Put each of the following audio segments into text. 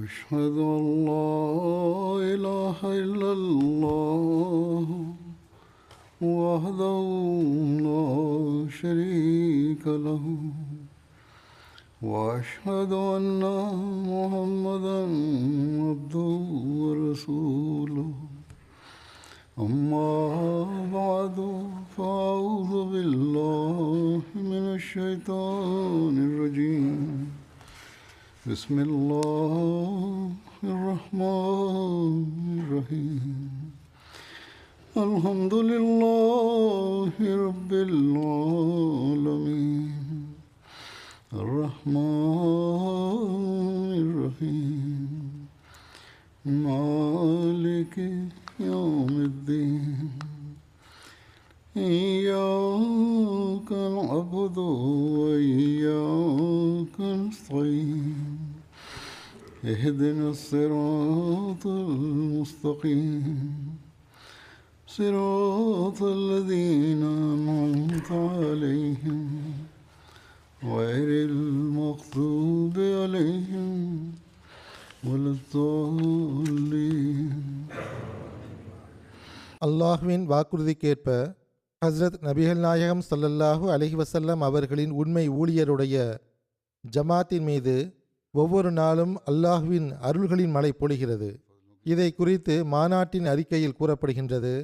أشهد أن لا إله إلا الله وحده لا شريك له وأشهد أن محمدا عبده ورسوله أما بعد فأعوذ بالله من الشيطان الرجيم بسم الله الرحمن الرحيم الحمد لله رب العالمين الرحمن الرحيم مالك يوم الدين إياك نعبد وإياك نستعين اهدنا الصراط المستقيم صراط الذين أنعمت عليهم غير المغضوب عليهم ولا الضالين. அல்லாஹ்வின் வாக்குறுதிக்கேற்ப ஹஸ்ரத் நபிகள் நாயகம் ஸல்லல்லாஹு அலைஹி வஸல்லம் அவர்களின் உண்மை ஊழியருடைய ஜமாத்தின் மீது ஒவ்வொரு நாளும் அல்லாஹ்வின் அருள்களின் மழை பொழிகிறது. இதை குறித்து மாநாட்டின் அறிக்கையில் கூறப்படுகின்றது.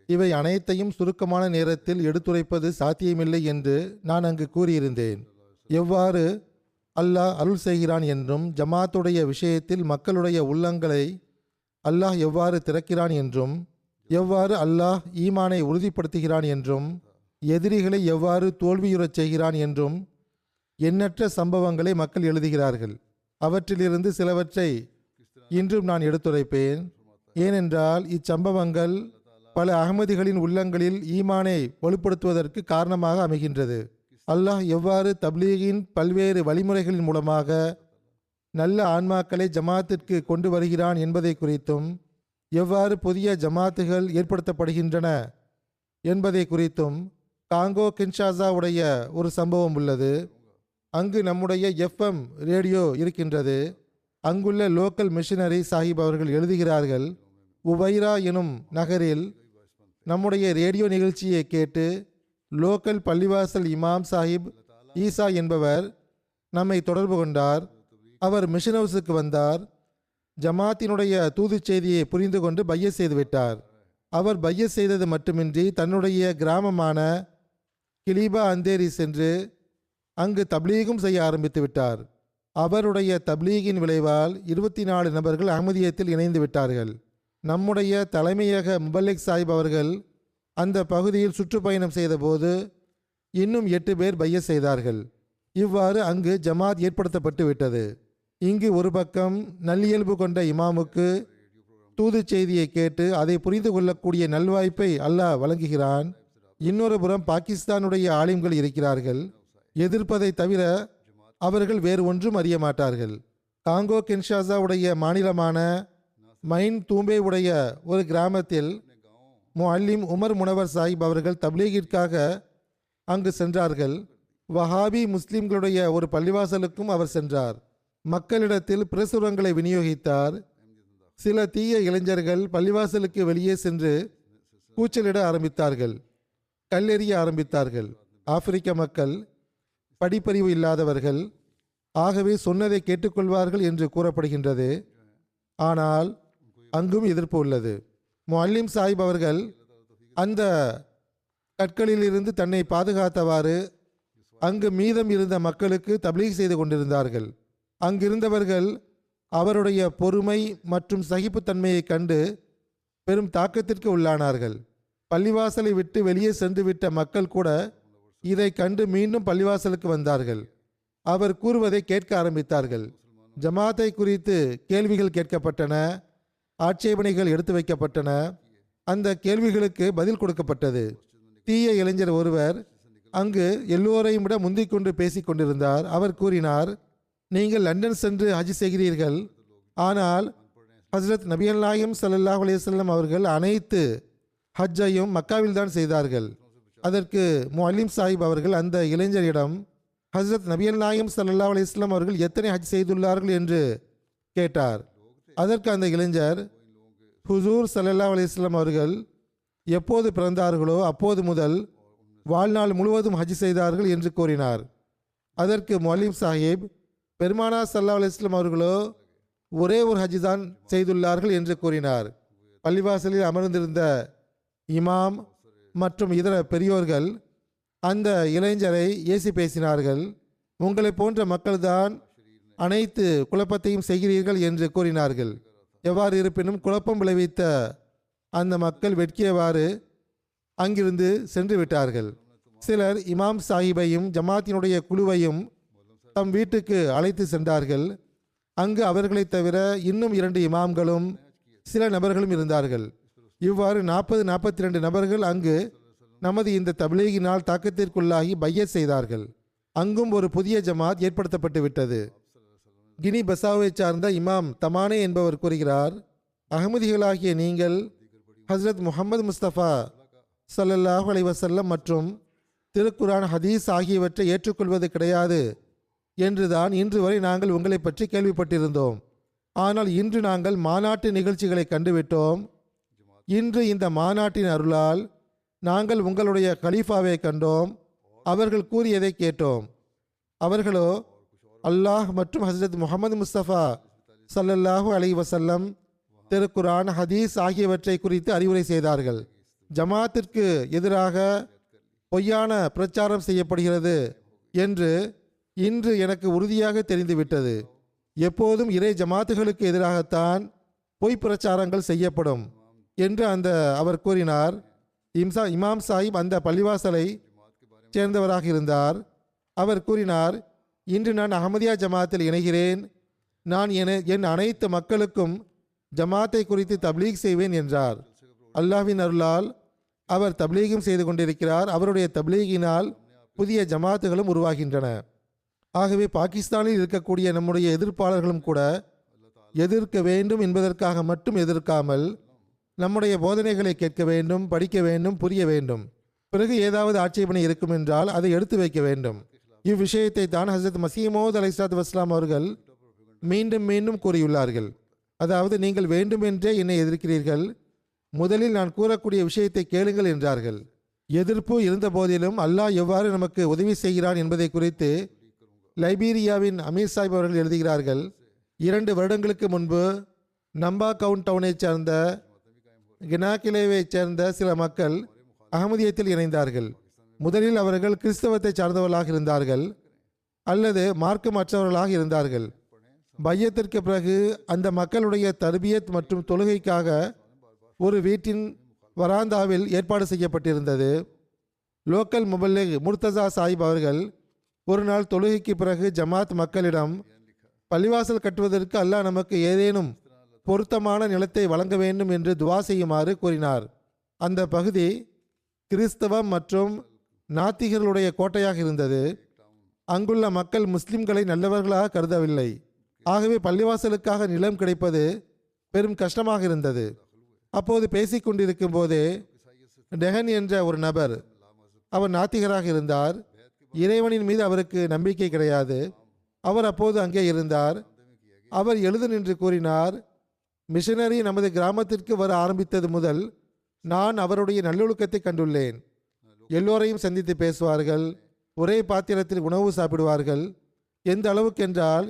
இவை அனைத்தையும் சுருக்கமான நேரத்தில் எடுத்துரைப்பது சாத்தியமில்லை என்று நான் அங்கு கூறியிருந்தேன். எவ்வாறு அல்லாஹ் அருள் செய்கிறான் என்றும், ஜமாத்துடைய விஷயத்தில் மக்களுடைய உள்ளங்களை அல்லாஹ் எவ்வாறு திறக்கிறான் என்றும், எவ்வாறு அல்லாஹ் ஈமானை உறுதிப்படுத்துகிறான் என்றும், எதிரிகளை எவ்வாறு தோல்வியுறச் செய்கிறான் என்றும் எண்ணற்ற சம்பவங்களை மக்கள் எழுதுகிறார்கள். அவற்றிலிருந்து சிலவற்றை இன்றும் நான் எடுத்துரைப்பேன். ஏனென்றால் இச்சம்பவங்கள் பல அகமதிகளின் உள்ளங்களில் ஈமானை வலுப்படுத்துவதற்கு காரணமாக அமைகின்றது. அல்லாஹ் எவ்வாறு தப்லீகின் பல்வேறு வழிமுறைகளின் மூலமாக நல்ல ஆன்மாக்களை ஜமாத்திற்கு கொண்டு வருகிறான் என்பதை குறித்தும், எவ்வாறு புதிய ஜமாத்துகள் ஏற்படுத்தப்படுகின்றன என்பதை குறித்தும் காங்கோ கின்ஷாசா உடைய ஒரு சம்பவம் உள்ளது. அங்கு நம்முடைய எஃப்எம் ரேடியோ இருக்கின்றது. அங்குள்ள லோக்கல் மிஷனரி சாஹிப் அவர்கள் எழுதுகிறார்கள், உவைரா எனும் நகரில் நம்முடைய ரேடியோ நிகழ்ச்சியை கேட்டு லோக்கல் பள்ளிவாசல் இமாம் சாஹிப் ஈசா என்பவர் நம்மை தொடர்பு கொண்டார். அவர் மிஷன் ஹவுஸுக்கு வந்தார். ஜமாத்தினுடைய தூது செய்தியை புரிந்து கொண்டு பைய செய்துவிட்டார். அவர் பைய செய்தது மட்டுமின்றி தன்னுடைய கிராமமான கிலீபா அந்தேரி சென்று அங்கு தப்லீகும் செய்ய ஆரம்பித்து விட்டார். அவருடைய தப்லீகின் விளைவால் 24 நபர்கள் அஹ்மதியத்தில் இணைந்து விட்டார்கள். நம்முடைய தலைமையக முபல்லிக் சாஹிப் அவர்கள் அந்த பகுதியில் சுற்றுப்பயணம் செய்தபோது இன்னும் 8 பேர் பைய செய்தார்கள். இவ்வாறு அங்கு ஜமாத் ஏற்படுத்தப்பட்டு விட்டது. இங்கு ஒரு பக்கம் நல்லியல்பு கொண்ட இமாமுக்கு தூது செய்தியை கேட்டு அதை புரிந்து கொள்ளக்கூடிய நல்வாய்ப்பை அல்லாஹ் வழங்குகிறான். இன்னொரு புறம் பாகிஸ்தானுடைய ஆலிம்கள் இருக்கிறார்கள். எதிர்ப்பதை தவிர அவர்கள் வேறு ஒன்றும் அறிய மாட்டார்கள். காங்கோ கின்ஷாசாவுடைய மாநிலமான மைன் தூம்பே உடைய ஒரு கிராமத்தில் முஅல்லிம் உமர் முனவர் சாஹிப் அவர்கள் தப்லீகிற்காக அங்கு சென்றார்கள். வஹாபி முஸ்லிம்களுடைய ஒரு பள்ளிவாசலுக்கும் அவர் சென்றார். மக்களிடத்தில் பிரசுரங்களை விநியோகித்தார். சில தீய இளைஞர்கள் பள்ளிவாசலுக்கு வெளியே சென்று கூச்சலிட ஆரம்பித்தார்கள், கல்லெறிய ஆரம்பித்தார்கள். ஆப்பிரிக்க மக்கள் படிப்பறிவு இல்லாதவர்கள், ஆகவே சொன்னதை கேட்டுக்கொள்வார்கள் என்று கூறப்படுகின்றது. ஆனால் அங்கும் எதிர்ப்பு உள்ளது. முஅல்லிம் சாஹிப் அவர்கள் அந்த கற்களிலிருந்து தன்னை பாதுகாத்தவாறு அங்கு மீதம் இருந்த மக்களுக்கு தப்லீக் செய்து கொண்டிருந்தார்கள். அங்கிருந்தவர்கள் அவருடைய பொறுமை மற்றும் சகிப்புத்தன்மையை கண்டு பெரும் தாக்கத்திற்கு உள்ளானார்கள். பள்ளிவாசலை விட்டு வெளியே சென்று விட்ட மக்கள் கூட இதை கண்டு மீண்டும் பள்ளிவாசலுக்கு வந்தார்கள். அவர் கூறுவதை கேட்க ஆரம்பித்தார்கள். ஜமாத்தை குறித்து கேள்விகள் கேட்கப்பட்டன, ஆட்சேபனைகள் எடுத்து வைக்கப்பட்டன. அந்த கேள்விகளுக்கு பதில் கொடுக்கப்பட்டது. தீய இளைஞர் ஒருவர் அங்கு எல்லோரையும் விட முந்திக் கொண்டு பேசிக் கொண்டிருந்தார். அவர் கூறினார், நீங்கள் லண்டன் சென்று ஹஜ் செய்கிறீர்கள், ஆனால் ஹஸ்ரத் நபிகள் நாயகம் ஸல்லல்லாஹு அலைஹி வஸல்லம் அவர்கள் அனைத்து ஹஜ்ஜையும் மக்காவில் தான் செய்தார்கள். அதற்கு முஅல்லிம் சாஹிப் அவர்கள் அந்த இளைஞரிடம் ஹஸ்ரத் நபிகள் நாயகம் ஸல்லல்லாஹு அலைஹி வஸல்லம் அவர்கள் எத்தனை ஹஜ் செய்துள்ளார்கள் என்று கேட்டார். அதற்கு அந்த இளைஞர், ஹுசூர் ஸல்லல்லாஹு அலைஹி வஸல்லம் அவர்கள் எப்போது பிறந்தார்களோ அப்போது முதல் வாழ்நாள் முழுவதும் ஹஜ் செய்தார்கள் என்று கூறினார். அதற்கு முஅல்லிம் சாஹிப், பெருமானார் ஸல்லல்லாஹு அலைஹி வஸல்லம் அவர்களோ ஒரே ஒரு ஹஜ் தான் செய்துள்ளார்கள் என்று கூறினார். பள்ளிவாசலில் அமர்ந்திருந்த இமாம் மற்றும் இதர பெரியோர்கள் அந்த இளைஞரை ஏசி பேசினார்கள். உங்களை போன்ற மக்கள்தான் அனைத்து குழப்பத்தையும் செய்கிறீர்கள் என்று கூறினார்கள். எவ்வாறு இருப்பினும் குழப்பம் விளைவித்த அந்த மக்கள் வெட்கியவாறு அங்கிருந்து சென்று விட்டார்கள். சிலர் இமாம் சாஹிபையும் ஜமாத்தினுடைய குழுவையும் தம் வீட்டுக்கு அழைத்து சென்றார்கள். அங்கு அவர்களைத் தவிர இன்னும் 2 இமாம்களும் சில நபர்களும் இருந்தார்கள். இவ்வாறு 42 நபர்கள் அங்கு நமது இந்த தப்லீகினால் தாக்கத்திற்குள்ளாகி பையத் செய்தார்கள். அங்கும் ஒரு புதிய ஜமாத் ஏற்படுத்தப்பட்டு விட்டது. கினி பசாவை சார்ந்த இமாம் தமானே என்பவர் கூறுகிறார், அகமதிகளாகிய நீங்கள் ஹஸ்ரத் முஹம்மது முஸ்தபா ஸல்லல்லாஹு அலைஹி வஸல்லம் மற்றும் திருக்குரான் ஹதீஸ் ஆகியவற்றை ஏற்றுக்கொள்வது கிடையாது என்றுதான் இன்று வரை நாங்கள் உங்களை பற்றி கேள்விப்பட்டிருந்தோம். ஆனால் இன்று நாங்கள் மாநாட்டு நிகழ்ச்சிகளை கண்டுவிட்டோம். இன்று இந்த மாநாட்டின் அருளால் நாங்கள் உங்களுடைய கலீஃபாவை கண்டோம். அவர்கள் கூறியதை கேட்டோம். அவர்களோ அல்லாஹ் மற்றும் ஹஸ்ரத் முஹம்மது முஸ்தபா ஸல்லல்லாஹு அலைஹி வஸல்லம், திருக்குரான், ஹதீஸ் ஆகியவற்றை குறித்து அறிவுரை செய்தார்கள். ஜமாத்திற்கு எதிராக பொய்யான பிரச்சாரம் செய்யப்படுகிறது என்று இன்று எனக்கு உறுதியாக தெரிந்துவிட்டது. எப்போதும் இறை ஜமாத்துகளுக்கு எதிராகத்தான் பொய் பிரச்சாரங்கள் செய்யப்படும் என்று அவர் கூறினார். இமாம் சாஹிப் அந்த பள்ளிவாசலை சேர்ந்தவராக இருந்தார். அவர் கூறினார், இன்று நான் அஹமதியா ஜமாத்தில் இணைகிறேன். நான் என் அனைத்து மக்களுக்கும் ஜமாத்தை குறித்து தப்லீக் செய்வேன் என்றார். அல்லாஹ்வின் அருளால் அவர் தப்லீகும் செய்து கொண்டிருக்கிறார். அவருடைய தப்லீகினால் புதிய ஜமாத்துகளும் உருவாகின்றன. ஆகவே பாகிஸ்தானில் இருக்கக்கூடிய நம்முடைய எதிர்ப்பாளர்களும் கூட எதிர்க்க வேண்டும் என்பதற்காக மட்டும் எதிர்க்காமல் நம்முடைய போதனைகளை கேட்க வேண்டும், படிக்க வேண்டும், புரிய வேண்டும். பிறகு ஏதாவது ஆட்சேபனை இருக்கும் என்றால் அதை எடுத்து வைக்க வேண்டும். இவ்விஷயத்தை தான் ஹஸ்ரத் மஸீஹ் மவ்ஊத் அலைஹிஸ்ஸலாத்து வஸ்ஸலாம் அவர்கள் மீண்டும் மீண்டும் கூறியுள்ளார்கள். அதாவது, நீங்கள் வேண்டுமென்றே என்னை எதிர்க்கிறீர்கள், முதலில் நான் கூறக்கூடிய விஷயத்தை கேளுங்கள் என்றார்கள். எதிர்ப்பு இருந்த போதிலும் அல்லாஹ் எவ்வாறு நமக்கு உதவி செய்கிறான் என்பதை குறித்து லைபீரியாவின் அமீர் சாஹிப் அவர்கள் எழுதுகிறார்கள். 2 வருடங்களுக்கு முன்பு நம்பா கவுண்டவுனை சேர்ந்த கினாக்கிலேவை சேர்ந்த சில மக்கள் அகமதியத்தில் இணைந்தார்கள். முதலில் அவர்கள் கிறிஸ்தவத்தை சார்ந்தவர்களாக இருந்தார்கள் அல்லது மார்க்கமற்றவர்களாக இருந்தார்கள். பையத்திற்கு பிறகு அந்த மக்களுடைய தர்பியத் மற்றும் தொழுகைக்காக ஒரு வீட்டின் வராந்தாவில் ஏற்பாடு செய்யப்பட்டிருந்தது. லோக்கல் முபல்லிக் முர்தசா சாஹிப் அவர்கள் ஒரு நாள் தொழுகைக்கு பிறகு ஜமாத் மக்களிடம், பள்ளிவாசல் கட்டுவதற்கு அல்லாஹ் நமக்கு ஏதேனும் பொருத்தமான நிலத்தை வழங்க வேண்டும் என்று துவா செய்யுமாறு கூறினார். அந்த பகுதி கிறிஸ்தவம் மற்றும் நாத்திகர்களுடைய கோட்டையாக இருந்தது. அங்குள்ள மக்கள் முஸ்லிம்களை நல்லவர்களாக கருதவில்லை. ஆகவே பள்ளிவாசலுக்காக நிலம் கிடைப்பது பெரும் கஷ்டமாக இருந்தது. அப்போது பேசிக்கொண்டிருக்கும் போதே டெஹன் என்ற ஒரு நபர், அவர் நாத்திகராக இருந்தார். இறைவனின் மீது அவருக்கு நம்பிக்கை கிடையாது. அவர் அப்போது அங்கே இருந்தார். அவர் எழுது நின்று கூறினார், மிஷனரி நமது கிராமத்திற்கு வர ஆரம்பித்தது முதல் நான் அவருடைய நல்லொழுக்கத்தை கண்டுள்ளேன். எல்லோரையும் சந்தித்து பேசுவார்கள், ஒரே பாத்திரத்தில் உணவு சாப்பிடுவார்கள். எந்த அளவுக்கென்றால்,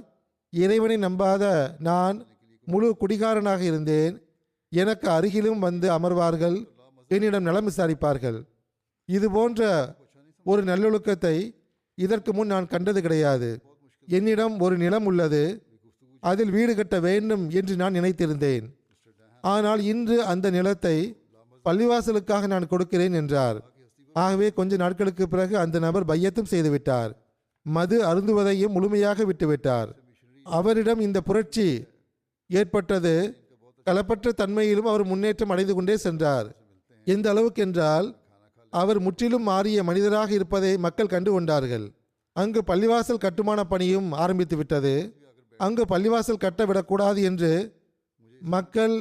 இறைவனை நம்பாத நான் முழு குடிகாரனாக இருந்தேன். எனக்கு அருகிலும் வந்து அமர்வார்கள், என்னிடம் நலம் விசாரிப்பார்கள். இது போன்ற ஒரு நல்லொழுக்கத்தை இதற்கு முன் நான் கண்டது கிடையாது. என்னிடம் ஒரு நிலம் உள்ளது, அதில் வீடு கட்ட வேண்டும் என்று நான் நினைத்திருந்தேன். ஆனால் இன்று அந்த நிலத்தை பள்ளிவாசலுக்காக நான் கொடுக்கிறேன் என்றார். ஆகவே கொஞ்ச நாட்களுக்கு பிறகு அந்த நபர் பையத்தும் செய்துவிட்டார். மது அருந்துவதையும் முழுமையாக விட்டுவிட்டார். அவரிடம் இந்த புரட்சி ஏற்பட்டது. களப்பற்ற தன்மையிலும் அவர் முன்னேற்றம் அடைந்து கொண்டே சென்றார். எந்த அளவுக்கு என்றால், அவர் முற்றிலும் மாறிய மனிதராக இருப்பதை மக்கள் கண்டு கொண்டார்கள். அங்கு பள்ளிவாசல் கட்டுமான பணியும் ஆரம்பித்து விட்டது. அங்கு பள்ளிவாசல் கட்டவிடக்கூடாது என்று மக்கள்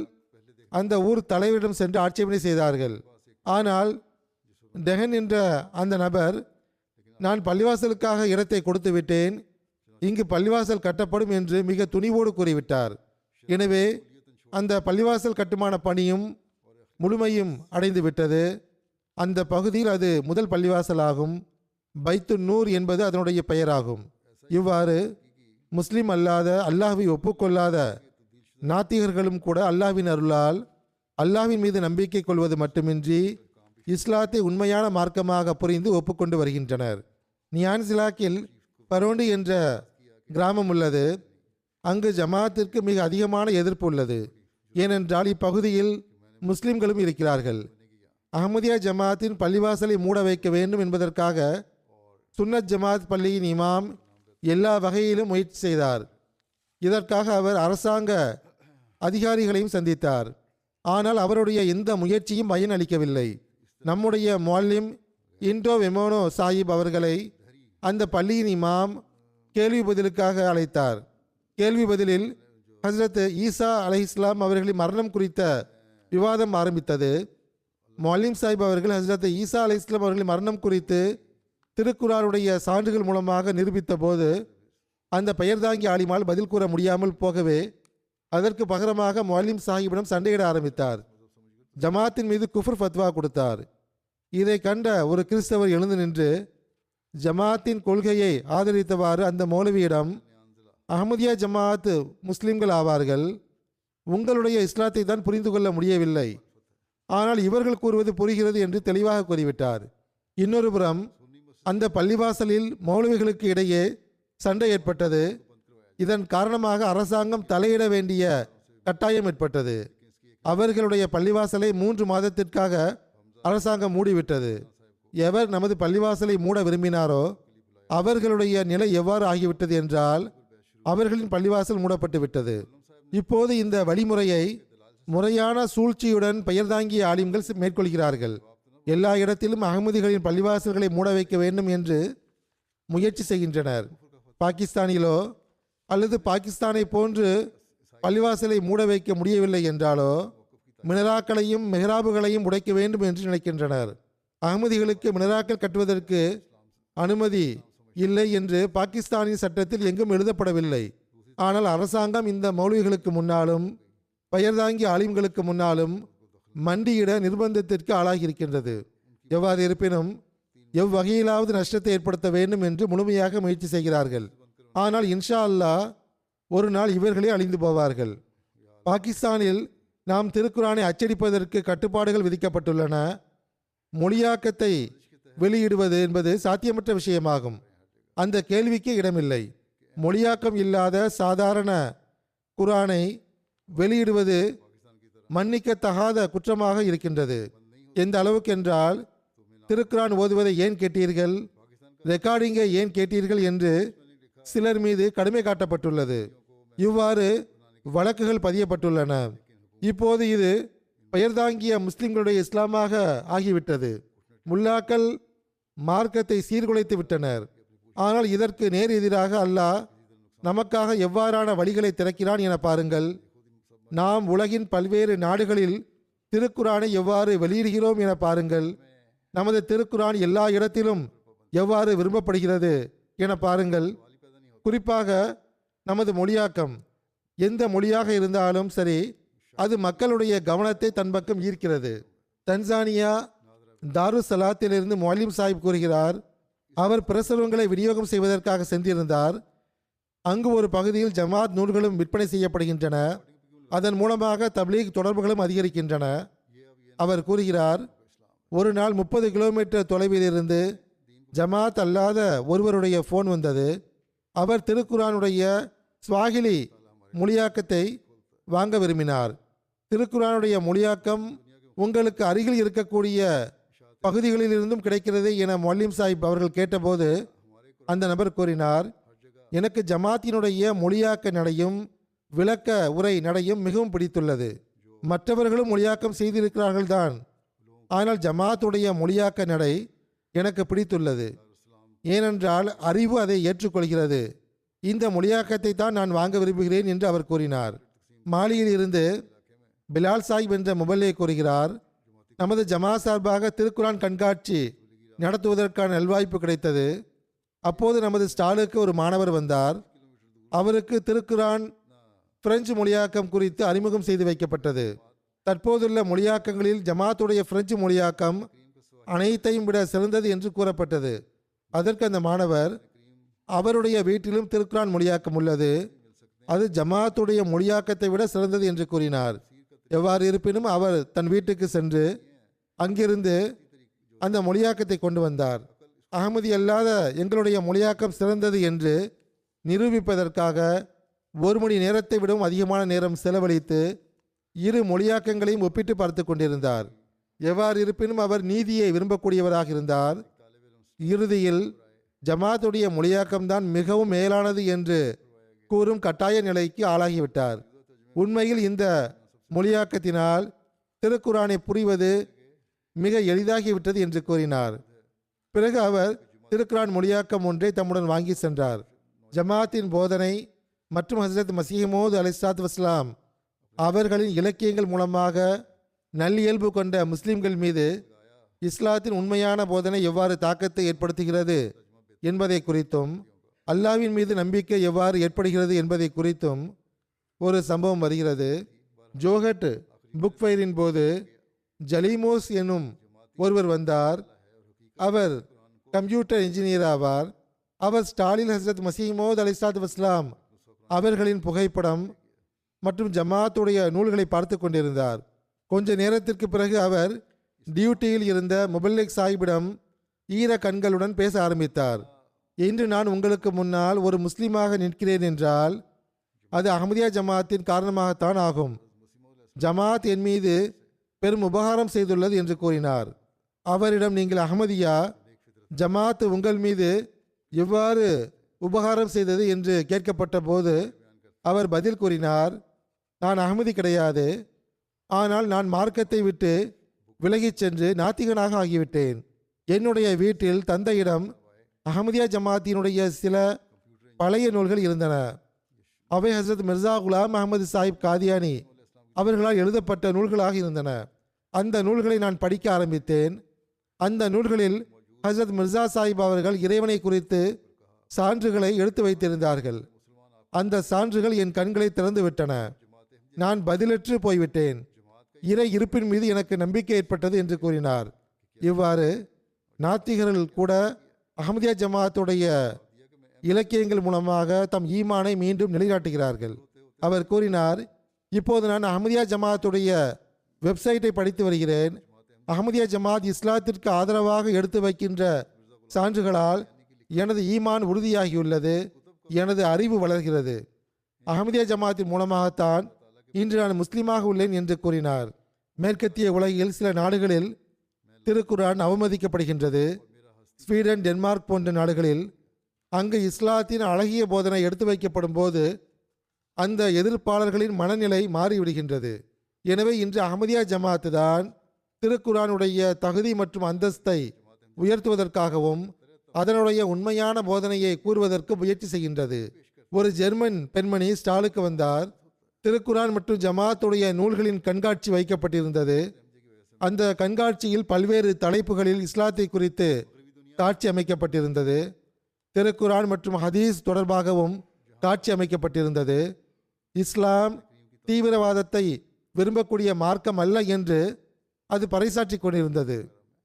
அந்த ஊர் தலைவரிடம் சென்று ஆட்சேபனை செய்தார்கள். ஆனால் டெஹன் என்ற அந்த நபர், நான் பள்ளிவாசலுக்காக இடத்தை கொடுத்து விட்டேன், இங்கு பள்ளிவாசல் கட்டப்படும் என்று மிக துணிவோடு கூறிவிட்டார். எனவே அந்த பள்ளிவாசல் கட்டுமான பணியும் முழுமையும் அடைந்து விட்டது. அந்த பகுதியில் அது முதல் பள்ளிவாசலாகும். பைத்து நூர் என்பது அதனுடைய பெயராகும். இவ்வாறு முஸ்லிம் அல்லாத, அல்லாஹ்வை ஒப்புக்கொள்ளாத நாத்திகர்களும் கூட அல்லாஹ்வின் அருளால் அல்லாஹ்வின் மீது நம்பிக்கை கொள்வது மட்டுமின்றி இஸ்லாத்தை உண்மையான மார்க்கமாக புரிந்து ஒப்புக்கொண்டு வருகின்றனர். நியான்சிலாக்கில் பரோண்டு என்ற கிராமம் உள்ளது. அங்கு ஜமாத்திற்கு மிக அதிகமான எதிர்ப்பு உள்ளது. ஏனென்றால் இப்பகுதியில் முஸ்லிம்களும் இருக்கிறார்கள். அஹ்மதியா ஜமாத்தின் பள்ளிவாசலை மூட வைக்க வேண்டும் என்பதற்காக சுன்னத் ஜமாத் பள்ளியின் இமாம் எல்லா வகையிலும் முயற்சி செய்தார். இதற்காக அவர் அரசாங்க அதிகாரிகளையும் சந்தித்தார். ஆனால் அவருடைய எந்த முயற்சியும் பயன் அளிக்கவில்லை. நம்முடைய முஅல்லிம் இன்டோ வெமோனோ சாஹிப் அவர்களை அந்த பள்ளியின் இமாம் கேள்வி பதிலுக்காக அழைத்தார். கேள்வி பதிலில் ஹஸ்ரத் ஈசா அலைஹிஸ்ஸலாம் அவர்களின் மரணம் குறித்த விவாதம் ஆரம்பித்தது. முஅல்லிம் சாஹிப் அவர்கள் ஹஸ்ரத் ஈசா அலைஹிஸ்ஸலாம் அவர்களின் மரணம் குறித்து திருக்குர்ஆனுடைய சான்றுகள் மூலமாக நிரூபித்த போது அந்த பெயர்தாங்கி ஆலிமால் பதில் கூற முடியாமல் போகவே அதற்கு பகரமாக முஅல்லிம் சாஹிப்பிடம் சண்டையிட ஆரம்பித்தார். ஜமாத்தின் மீது குஃப்ர் ஃபத்வா கொடுத்தார். இதை கண்ட ஒரு கிறிஸ்தவர் எழுந்து நின்று ஜமாத்தின் கொள்கையை ஆதரித்தவாறு அந்த மௌலவியிடம், அஹ்மதியா ஜமாத் முஸ்லிம்கள் ஆவார்கள், உங்களுடைய இஸ்லாத்தை தான் புரிந்து கொள்ள முடியவில்லை, ஆனால் இவர்கள் கூறுவது புரிகிறது என்று தெளிவாக கூறிவிட்டார். இன்னொரு புறம் அந்த பள்ளிவாசலில் மௌலவிகளுக்கு இடையே சண்டை ஏற்பட்டது. இதன் காரணமாக அரசாங்கம் தலையிட வேண்டிய கட்டாயம் ஏற்பட்டது. அவர்களுடைய பள்ளிவாசலை 3 மாதத்திற்காக அரசாங்கம் மூடிவிட்டது. எவர் நமது பள்ளிவாசலை மூட விரும்பினாரோ அவர்களுடைய நிலை எவ்வாறு ஆகிவிட்டது என்றால் அவர்களின் பள்ளிவாசல் மூடப்பட்டு விட்டது. இப்போது இந்த வழிமுறையை முறையான சூழ்ச்சியுடன் பெயர்தாங்கிய ஆலிம்கள் மேற்கொள்கிறார்கள். எல்லா இடத்திலும் அகமதிகளின் பள்ளிவாசல்களை மூட வைக்க வேண்டும் என்று முயற்சி செய்கின்றனர். பாகிஸ்தானிலோ அல்லது பாகிஸ்தானை போன்று பள்ளிவாசலை மூட வைக்க முடியவில்லை என்றாலோ மினராக்களையும் மெஹராபுகளையும் உடைக்க வேண்டும் என்று நினைக்கின்றனர். அகமதிகளுக்கு மினராக்கள் கட்டுவதற்கு அனுமதி இல்லை என்று பாகிஸ்தானின் சட்டத்தில் எங்கும் எழுதப்படவில்லை. ஆனால் அரசாங்கம் இந்த மௌலவிகளுக்கு முன்னாலும் பெயர்தாங்கி ஆலிம்களுக்கு முன்னாலும் மண்டியிட நிர்பந்தத்திற்கு ஆளாகியிருக்கின்றது. எவ்வாறு இருப்பினும் எவ்வகையிலாவது நஷ்டத்தை ஏற்படுத்த வேண்டும் என்று முழுமையாக முயற்சி செய்கிறார்கள். ஆனால் இன்ஷா அல்லாஹ் ஒரு நாள் இவர்களே அழிந்து போவார்கள். பாகிஸ்தானில் நாம் திருக்குர்ஆனை அச்சடிப்பதற்கு கட்டுப்பாடுகள் விதிக்கப்பட்டுள்ளன. மொழியாக்கத்தை வெளியிடுவது என்பது சாத்தியமற்ற விஷயமாகும். அந்த கேள்விக்கு இடமில்லை. மொழியாக்கம் இல்லாத சாதாரண குர்ஆனை வெளியிடுவது மன்னிக்கத்தகாத குற்றமாக இருக்கின்றது. எந்த அளவுக்கு என்றால், திருக்குர்ஆன் ஓதுவதை ஏன் கேட்டீர்கள், ரெக்கார்டிங்கை ஏன் கேட்டீர்கள் என்று சிலர் மீது கடுமை காட்டப்பட்டுள்ளது. இவ்வாறு வழக்குகள் பதியப்பட்டுள்ளன. இப்போது இது பெயர்தாங்கிய முஸ்லிம்களுடைய இஸ்லாமாக ஆகிவிட்டது. முல்லாக்கள் மார்க்கத்தை சீர்குலைத்து விட்டனர். ஆனால் இதற்கு நேர் எதிராக அல்லாஹ் நமக்காக எவ்வாறான வழிகளை திறக்கிறான் என பாருங்கள். நாம் உலகின் பல்வேறு நாடுகளில் திருக்குர்ஆனை எவ்வாறு வெளியிடுகிறோம் என பாருங்கள். நமது திருக்குர்ஆன் எல்லா இடத்திலும் எவ்வாறு விரும்பப்படுகிறது என பாருங்கள். குறிப்பாக நமது மொழியாக்கம் எந்த மொழியாக இருந்தாலும் சரி, அது மக்களுடைய கவனத்தை தன் பக்கம் ஈர்க்கிறது. தன்சானியா தாருசலாத்திலிருந்து முஅல்லிம் சாஹிப் கூறுகிறார், அவர் பிரசுரங்களை விநியோகம் செய்வதற்காக சென்றிருந்தார். அங்கு ஒரு பகுதியில் ஜமாத் நூல்களும் விற்பனை செய்யப்படுகின்றன. அதன் மூலமாக தப்லீக் தொடர்புகளும் அதிகரிக்கின்றன. அவர் கூறுகிறார், ஒரு நாள் 30 கிலோமீட்டர் தொலைவில் இருந்து ஜமாத் அல்லாத ஒருவருடைய ஃபோன் வந்தது. அவர் திருக்குர்ஆனுடைய ஸ்வாஹிலி மொழியாக்கத்தை வாங்க விரும்பினார். திருக்குர்ஆனுடைய மொழியாக்கம் உங்களுக்கு அருகில் இருக்கக்கூடிய பகுதிகளில் இருந்தும் கிடைக்கிறது என முஅல்லிம் சாஹிப் அவர்கள் கேட்டபோது அந்த நபர் கூறினார், எனக்கு ஜமாத்தினுடைய மொழியாக்க நடையும் விளக்க உரை நடையும் மிகவும் பிடித்துள்ளது. மற்றவர்களும் மொழியாக்கம் செய்திருக்கிறார்கள் தான், ஆனால் ஜமாத்துடைய மொழியாக்க நடை எனக்கு பிடித்துள்ளது. ஏனென்றால் அறிவு அதை ஏற்றுக்கொள்கிறது. இந்த மொழியாக்கத்தை தான் நான் வாங்க விரும்புகிறேன் என்று அவர் கூறினார். மாலியில் இருந்து பிலால் சாஹிப் என்ற முபல்லே கூறுகிறார், நமது ஜமா சார்பாக திருக்குர்ஆன் கண்காட்சி நடத்துவதற்கான நல்வாய்ப்பு கிடைத்தது. அப்போது நமது ஸ்டாலுக்கு ஒரு மாணவர் வந்தார். அவருக்கு திருக்குர்ஆன் பிரெஞ்சு மொழியாக்கம் குறித்து அறிமுகம் செய்து வைக்கப்பட்டது. தற்போதுள்ள மொழியாக்கங்களில் ஜமாத்துடைய பிரெஞ்சு மொழியாக்கம் அனைத்தையும் விட சிறந்தது என்று கூறப்பட்டது. அதற்கு அந்த மாணவர், அவருடைய வீட்டிலும் திருக்குரான் மொழியாக்கம் உள்ளது, அது ஜமாத்துடைய மொழியாக்கத்தை விட சிறந்தது என்று கூறினார். எவ்வாறு இருப்பினும் அவர் தன் வீட்டுக்கு சென்று அங்கிருந்து அந்த மொழியாக்கத்தை கொண்டு வந்தார். அகமதி அல்லாத எங்களுடைய மொழியாக்கம் சிறந்தது என்று நிரூபிப்பதற்காக 1 மணி நேரத்தை விடவும் அதிகமான நேரம் செலவழித்து இரு மொழியாக்கங்களையும் ஒப்பிட்டு பார்த்து கொண்டிருந்தார். எவ்வாறு இருப்பினும் அவர் நீதியை விரும்பக்கூடியவராக இருந்தார். இறுதியில் ஜமாத்துடைய மொழியாக்கம்தான் மிகவும் மேலானது என்று கூறும் கட்டாய நிலைக்கு ஆளாகிவிட்டார். உண்மையில் இந்த மொழியாக்கத்தினால் திருக்குரானை புரிவது மிக எளிதாகிவிட்டது என்று கூறினார். பிறகு அவர் திருக்குரான் மொழியாக்கம் ஒன்றை தம்முடன் வாங்கி சென்றார். ஜமாத்தின் போதனை மற்றும் ஹஸ்ரத் மசீஹ் மவ்ஊத் அலைஹிஸ்ஸலாத்து வஸ்ஸலாம் அவர்களின் இலக்கியங்கள் மூலமாக நல்லியல்பு கொண்ட முஸ்லிம்கள் மீது இஸ்லாத்தின் உண்மையான போதனை எவ்வாறு தாக்கத்தை ஏற்படுத்துகிறது என்பதை குறித்தும், அல்லாஹ்வின் மீது நம்பிக்கை எவ்வாறு ஏற்படுகிறது என்பதை குறித்தும் ஒரு சம்பவம் வருகிறது. ஜோஹட் புக் ஃபயரின் போது ஜலீமோஸ் என்னும் ஒருவர் வந்தார். அவர் கம்ப்யூட்டர் இன்ஜினியர் ஆவார். அவர் ஸ்டாலின் ஹஸ்ரத் மசீஹ் மவ்ஊத் அலைஹிஸ்ஸலாத்து வஸ்ஸலாம் அவர்களின் புகைப்படம் மற்றும் ஜமாத்துடைய நூல்களை பார்த்து கொண்டிருந்தார். கொஞ்ச நேரத்திற்கு பிறகு அவர் டியூட்டியில் இருந்த முபல்லிக் சாஹிபிடம் ஈர கண்களுடன் பேச ஆரம்பித்தார். இன்று நான் உங்களுக்கு முன்னால் ஒரு முஸ்லீமாக நிற்கிறேன் என்றால் அது அஹ்மதியா ஜமாத்தின் காரணமாகத்தான் ஆகும். ஜமாத் என் மீது பெரும் உபகாரம் செய்துள்ளது என்று கூறினார். அவரிடம், நீங்கள் அஹ்மதியா, ஜமாத் உங்கள் மீது எவ்வாறு உபகாரம் செய்தது என்று கேட்கப்பட்ட போது அவர் பதில் கூறினார், நான் அஹ்மதி கிடையாது, ஆனால் நான் மார்க்கத்தை விட்டு விலகிச் சென்று நாத்திகனாக ஆகிவிட்டேன். என்னுடைய வீட்டில் தந்தையிடம் அஹ்மதியா ஜமாத்தினுடைய சில பழைய நூல்கள் இருந்தன. அவை ஹசரத் மிர்சா குலாம் அஹமது சாஹிப் காதியானி அவர்களால் எழுதப்பட்ட நூல்களாக இருந்தன. அந்த நூல்களை நான் படிக்க ஆரம்பித்தேன். அந்த நூல்களில் ஹசரத் மிர்சா சாஹிப் அவர்கள் இறைவனை குறித்து சான்றுகளை எடுத்து வைத்திருந்தார்கள். அந்த சான்றுகள் என் கண்களை திறந்து விட்டன. நான் பதிலற்று போய்விட்டேன். இறை இருப்பின் மீது எனக்கு நம்பிக்கை ஏற்பட்டது என்று கூறினார். இவ்வாறு நாத்திகர்கள் கூட அஹ்மதியா ஜமாத்துடைய இலக்கியங்கள் மூலமாக தம் ஈமானை மீண்டும் நிலைநாட்டுகிறார்கள். அவர் கூறினார், இப்போது நான் அஹ்மதியா ஜமாத்துடைய வெப்சைட்டை படித்து வருகிறேன். அஹ்மதியா ஜமாத் இஸ்லாத்திற்கு ஆதரவாக எடுத்து வைக்கின்ற சான்றுகளால் எனது ஈமான் உறுதியாகியுள்ளது, எனது அறிவு வளர்கிறது. அஹ்மதியா ஜமாத்தின் மூலமாகத்தான் இன்று நான் முஸ்லீமாக உள்ளேன் என்று கூறினார். மேற்கத்திய உலகில் சில நாடுகளில் திருக்குரான் அவமதிக்கப்படுகின்றது. ஸ்வீடன், டென்மார்க் போன்ற நாடுகளில் அங்கு இஸ்லாத்தின் அழகிய போதனை எடுத்து வைக்கப்படும் போது அந்த எதிர்ப்பாளர்களின் மனநிலை மாறிவிடுகின்றது. எனவே இன்று அஹ்மதியா ஜமாத்து தான் திருக்குரானுடைய தகுதி மற்றும் அந்தஸ்தை உயர்த்துவதற்காகவும் அதனுடைய உண்மையான போதனையை கூறுவதற்கு முயற்சி செய்கின்றது. ஒரு ஜெர்மன் பெண்மணி ஸ்டாலுக்கு வந்தார். திருக்குரான் மற்றும் ஜமாத்துடைய நூல்களின் கண்காட்சி வைக்கப்பட்டிருந்தது. அந்த கண்காட்சியில் பல்வேறு தலைப்புகளில் இஸ்லாத்தை குறித்து காட்சி அமைக்கப்பட்டிருந்தது. திருக்குரான் மற்றும் ஹதீஸ் தொடர்பாகவும் காட்சி அமைக்கப்பட்டிருந்தது. இஸ்லாம் தீவிரவாதத்தை விரும்பக்கூடிய மார்க்கம் அல்ல என்று அது பறைசாற்றி கொண்டிருந்தது.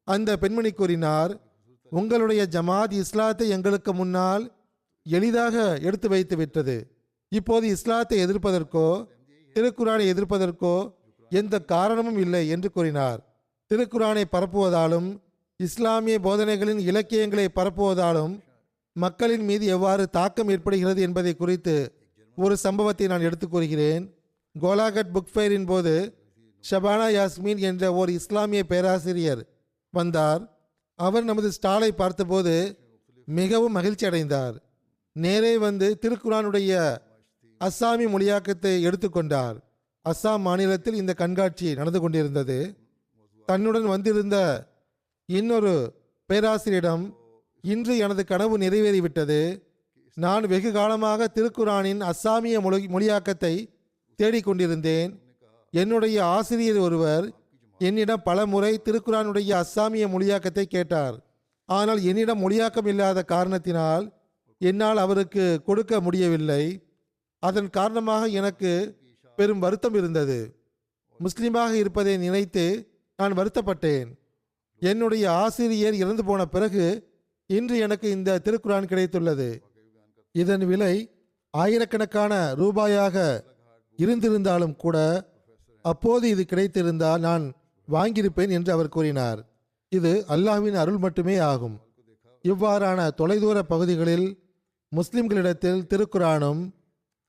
அந்த பெண்மணி கூறினார், உங்களுடைய ஜமாத் இஸ்லாத்தை எங்களுக்கு முன்னால் எளிதாக எடுத்து வைத்து விட்டது. இப்போது இஸ்லாத்தை எதிர்ப்பதற்கோ திருக்குரானை எதிர்ப்பதற்கோ எந்த காரணமும் இல்லை என்று கூறினார். திருக்குரானை பரப்புவதாலும் இஸ்லாமிய போதனைகளின் இலக்கியங்களை பரப்புவதாலும் மக்களின் மீது எவ்வாறு தாக்கம் ஏற்படுகிறது என்பதை குறித்து ஒரு சம்பவத்தை நான் எடுத்து கூறுகிறேன். கோலாகட் புக் ஃபயரின் போது ஷபானா யாஸ்மின் என்ற ஓர் இஸ்லாமிய பேராசிரியர் வந்தார். அவர் நமது ஸ்டாலை பார்த்தபோது மிகவும் மகிழ்ச்சி அடைந்தார். நேரே வந்து திருக்குரானுடைய அஸ்ஸாமி மொழியாக்கத்தை எடுத்துக்கொண்டார். அஸ்ஸாம் மாநிலத்தில் இந்த கண்காட்சி நடந்து கொண்டிருந்தது. தன்னுடன் வந்திருந்த இன்னொரு பேராசிரியரிடம், இன்று எனது கனவு நிறைவேறிவிட்டது. நான் வெகு காலமாக திருக்குரானின் அஸ்ஸாமிய மொழியாக்கத்தை தேடிக்கொண்டிருந்தேன். என்னுடைய ஆசிரியர் ஒருவர் என்னிடம் பல முறை திருக்குரானுடைய அஸ்ஸாமிய மொழியாக்கத்தை கேட்டார். ஆனால் என்னிடம் மொழியாக்கம் இல்லாத காரணத்தினால் என்னால் அவருக்கு கொடுக்க முடியவில்லை. அதன் காரணமாக எனக்கு பெரும் வருத்தம் இருந்தது. முஸ்லிமாக இருப்பதை நினைத்து நான் வருத்தப்பட்டேன். என்னுடைய ஆசிரியர் இறந்து போன பிறகு இன்று எனக்கு இந்த திருக்குரான் கிடைத்துள்ளது. இதன் விலை ஆயிரக்கணக்கான ரூபாயாக இருந்திருந்தாலும் கூட அப்போது இது கிடைத்திருந்தால் நான் வாங்கியிருப்பேன் என்று அவர் கூறினார். இது அல்லாஹ்வின் அருள் மட்டுமே ஆகும். இவ்வாறான தொலைதூர பகுதிகளில் முஸ்லிம்களிடத்தில் திருக்குரானும்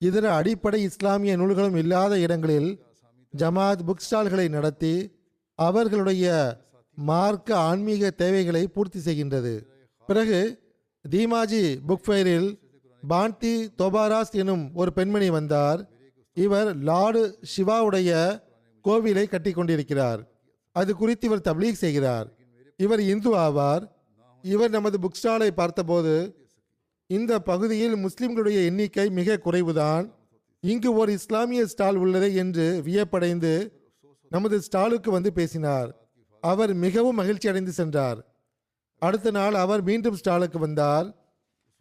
இதர அடிப்படை இஸ்லாமிய நூல்களும் இல்லாத இடங்களில் ஜமாத் புக் ஸ்டால்களை நடத்தி அவர்களுடைய மார்க்க ஆன்மீக தேவைகளை பூர்த்தி செய்கின்றது. பிறகு தீமாஜி புக் ஃபேரில் பாண்டி தோபாராஸ் எனும் ஒரு பெண்மணி வந்தார். இவர் லார்டு சிவாவுடைய கோவிலை கட்டி கொண்டிருக்கிறார். அது குறித்து இவர் தப்லீக் செய்கிறார். இவர் இந்து ஆவார். இவர் நமது புக் ஸ்டாலை பார்த்தபோது இந்த பகுதியில் முஸ்லிம்களுடைய எண்ணிக்கை மிக குறைவுதான், இங்கு ஒரு இஸ்லாமிய ஸ்டால் உள்ளது என்று வியப்படைந்து நமது ஸ்டாலுக்கு வந்து பேசினார். அவர் மிகவும் மகிழ்ச்சி அடைந்து சென்றார். அடுத்த நாள் அவர் மீண்டும் ஸ்டாலுக்கு வந்தார்.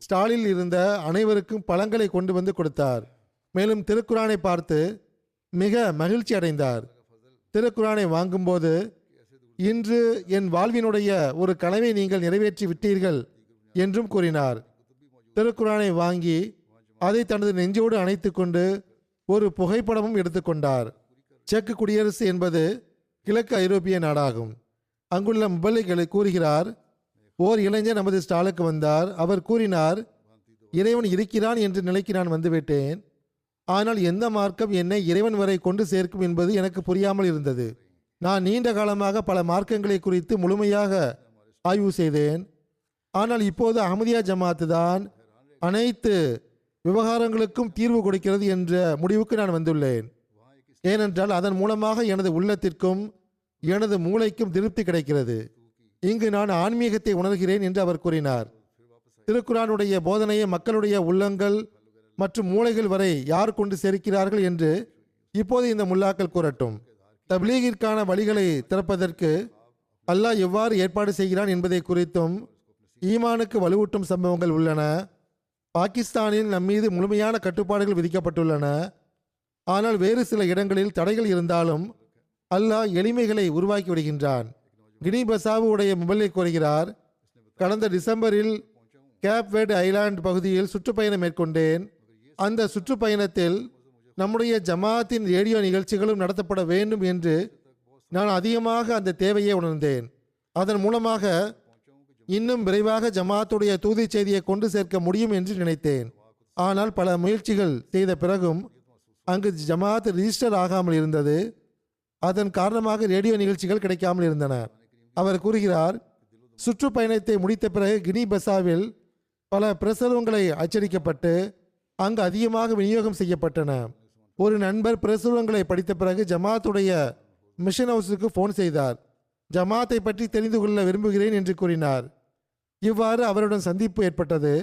ஸ்டாலில் இருந்த அனைவருக்கும் பழங்களை கொண்டு வந்து கொடுத்தார். மேலும் திருக்குரானை பார்த்து மிக மகிழ்ச்சி அடைந்தார். திருக்குரானை வாங்கும்போது, இன்று என் வாழ்வினுடைய ஒரு கனவை நீங்கள் நிறைவேற்றி விட்டீர்கள் என்றும் கூறினார். திருக்குரானை வாங்கி அதை தனது நெஞ்சோடு அணைத்து கொண்டு ஒரு புகைப்படமும் எடுத்துக்கொண்டார். செக் குடியரசு என்பது கிழக்கு ஐரோப்பிய நாடாகும். அங்குள்ள முபல்லிகளை கூறுகிறார், ஓர் இளைஞர் நமது ஸ்டாலுக்கு வந்தார். அவர் கூறினார், இறைவன் இருக்கிறான் என்ற நிலைக்கு நான் வந்துவிட்டேன். ஆனால் எந்த மார்க்கம் என்னை இறைவன் வரை கொண்டு சேர்க்கும் என்பது எனக்கு புரியாமல் இருந்தது. நான் நீண்ட காலமாக பல மார்க்கங்களை குறித்து முழுமையாக ஆய்வு செய்தேன். ஆனால் இப்போது அஹ்மதியா ஜமாத்து தான் அனைத்து விவகாரங்களுக்கும் தீர்வு கொடுக்கிறது என்ற முடிவுக்கு நான் வந்துள்ளேன். ஏனென்றால் அதன் மூலமாக எனது உள்ளத்திற்கும் எனது மூளைக்கும் திருப்தி கிடைக்கிறது. இங்கு நான் ஆன்மீகத்தை உணர்கிறேன் என்று அவர் கூறினார். திருக்குரானுடைய போதனையை மக்களுடைய உள்ளங்கள் மற்றும் மூளைகள் வரை யார் கொண்டு சேர்க்கிறார்கள் என்று இப்போது இந்த முல்லாக்கள் கூறட்டும். தப்லீகிற்கான வழிகளை திறப்பதற்கு அல்லாஹ் எவ்வாறு ஏற்பாடு செய்கிறான் என்பதை குறித்தும் ஈமானுக்கு வலுவூட்டும் சம்பவங்கள் உள்ளன. பாகிஸ்தானில் நம்மீது முழுமையான கட்டுப்பாடுகள் விதிக்கப்பட்டுள்ளன. ஆனால் வேறு சில இடங்களில் தடைகள் இருந்தாலும் அல்லாஹ் எளிமைகளை உருவாக்கி விடுகின்றான். கினி பசாவுடைய முபல்லை கூறுகிறார், கடந்த டிசம்பரில் கேப்வெட் ஐலாண்ட் பகுதியில் சுற்றுப்பயணம் மேற்கொண்டேன். அந்த சுற்றுப்பயணத்தில் நம்முடைய ஜமாத்தின் ரேடியோ நிகழ்ச்சிகளும் நடத்தப்பட வேண்டும் என்று நான் அதிகமாக அந்த தேவையை உணர்ந்தேன். அதன் மூலமாக இன்னும் விரைவாக ஜமாத்துடைய தூதி செய்தியை கொண்டு சேர்க்க முடியும் என்று நினைத்தேன். ஆனால் பல முயற்சிகள் செய்த பிறகும் அங்கு ஜமாத் ரிஜிஸ்டர் ஆகாமல் இருந்தது. அதன் காரணமாக ரேடியோ நிகழ்ச்சிகள் கிடைக்காமல் இருந்தன. அவர் கூறுகிறார், சுற்றுப்பயணத்தை முடித்த பிறகு கினி பசாவில் பல பிரசுரங்களை அச்சடிக்கப்பட்டு அங்கு அதிகமாக விநியோகம் செய்யப்பட்டன. ஒரு நண்பர் பிரசுரங்களை படித்த பிறகு ஜமாத்துடைய மிஷன் ஹவுஸுக்கு ஃபோன் செய்தார். ஜமாத்தை பற்றி தெரிந்து கொள்ள விரும்புகிறேன் என்று கூறினார். இவ்வாறு அவருடன் சந்திப்பு ஏற்பட்டது.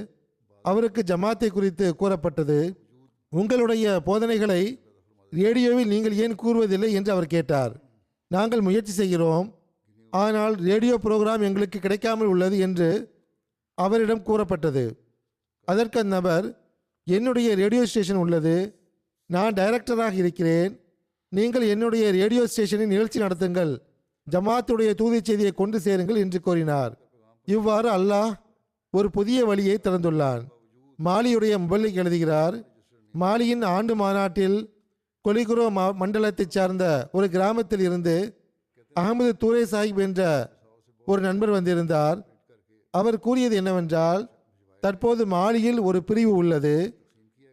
அவருக்கு ஜமாத்தை குறித்து கூறப்பட்டது. உங்களுடைய போதனைகளை ரேடியோவில் நீங்கள் ஏன் கூறுவதில்லை என்று அவர் கேட்டார். நாங்கள் முயற்சி செய்கிறோம், ஆனால் ரேடியோ புரோகிராம் எங்களுக்கு கிடைக்காமல் உள்ளது என்று அவரிடம் கூறப்பட்டது. அதற்கு அந்நபர், என்னுடைய ரேடியோ ஸ்டேஷன் உள்ளது, நான் டைரக்டராக இருக்கிறேன், நீங்கள் என்னுடைய ரேடியோ ஸ்டேஷனில் நிகழ்ச்சி நடத்துங்கள், ஜமாத்துடைய தூதி செய்தியை கொண்டு சேருங்கள் என்று கூறினார். இவ்வாறு அல்லாஹ் ஒரு புதிய வழியை திறந்துள்ளான். மாலியுடைய முபல்லிக் எழுதுகிறார், மாலியின் ஆண்டு மாநாட்டில் கொலிகுரோ மண்டலத்தைச் சார்ந்த ஒரு கிராமத்தில் இருந்து அகமது தூரே சாஹிப் என்ற ஒரு நண்பர் வந்திருந்தார். அவர் கூறியது என்னவென்றால், தற்போது மாலியில் ஒரு பிரிவு உள்ளது.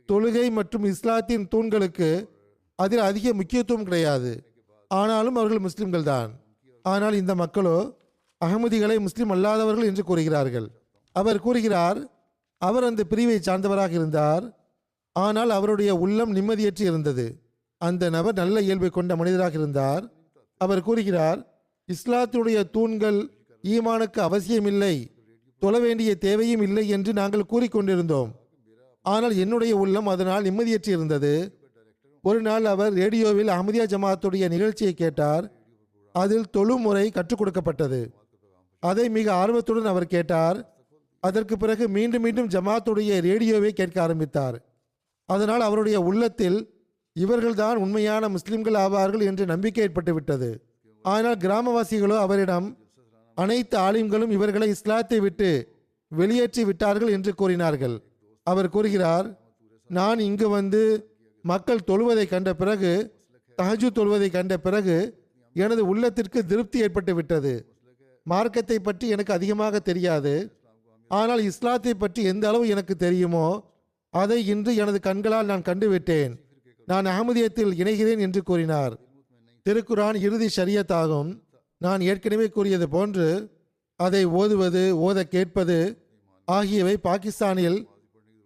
தொழுகை மற்றும் இஸ்லாத்தின் தூண்களுக்கு அதில் அதிக முக்கியத்துவம் கிடையாது. ஆனாலும் அவர்கள் முஸ்லிம்கள் தான். ஆனால் இந்த மக்களோ அகமதிகளை முஸ்லிம் அல்லாதவர்கள் என்று கூறுகிறார்கள். அவர் கூறுகிறார், அவர் அந்த பிரிவை சார்ந்தவராக இருந்தார். ஆனால் அவருடைய உள்ளம் நிம்மதியற்று இருந்தது. அந்த நபர் நல்ல இயல்பை கொண்ட மனிதராக இருந்தார். அவர் கூறுகிறார், இஸ்லாத்துடைய தூண்கள் ஈமானுக்கு அவசியமில்லை, தொழ வேண்டிய தேவையும் இல்லை என்று நாங்கள் கூறிக்கொண்டிருந்தோம். ஆனால் என்னுடைய உள்ளம் அதனால் நிம்மதியற்று இருந்தது. ஒரு நாள் அவர் ரேடியோவில் அஹ்மதியா ஜமாத்துடைய நிகழ்ச்சியை கேட்டார். அதில் தொழுமுறை கற்றுக் கொடுக்கப்பட்டது. அதை மிக ஆர்வத்துடன் அவர் கேட்டார். அதற்கு பிறகு மீண்டும் மீண்டும் ஜமாத்துடைய ரேடியோவை கேட்க ஆரம்பித்தார். அதனால் அவருடைய உள்ளத்தில் இவர்கள்தான் உண்மையான முஸ்லிம்கள் ஆவார்கள் என்ற நம்பிக்கை ஏற்பட்டுவிட்டது. ஆனால் கிராமவாசிகளோ அவரிடம் அனைத்து ஆலிம்களும் இவர்களை இஸ்லாத்தை விட்டு வெளியேற்றி விட்டார்கள் என்று கூறினார்கள். அவர் கூறுகிறார், நான் இங்கு வந்து மக்கள் தொழுவதை கண்ட பிறகு, தஹஜு தொழுவதை கண்ட பிறகு எனது உள்ளத்திற்கு திருப்தி ஏற்பட்டு விட்டது. மார்க்கத்தை பற்றி எனக்கு அதிகமாக தெரியாது, ஆனால் இஸ்லாத்தை பற்றி எந்த அளவு எனக்கு தெரியுமோ அதை இன்று எனது கண்களால் நான் கண்டுவிட்டேன். நான் அஹ்மதியத்தில் இணைகிறேன் என்று கூறினார். திருக்குரான் இறுதி ஷரியத் ஆகும். நான் ஏற்கனவே கூறியது போன்று அதை ஓதுவது, ஓத கேட்பது ஆகியவை பாகிஸ்தானில்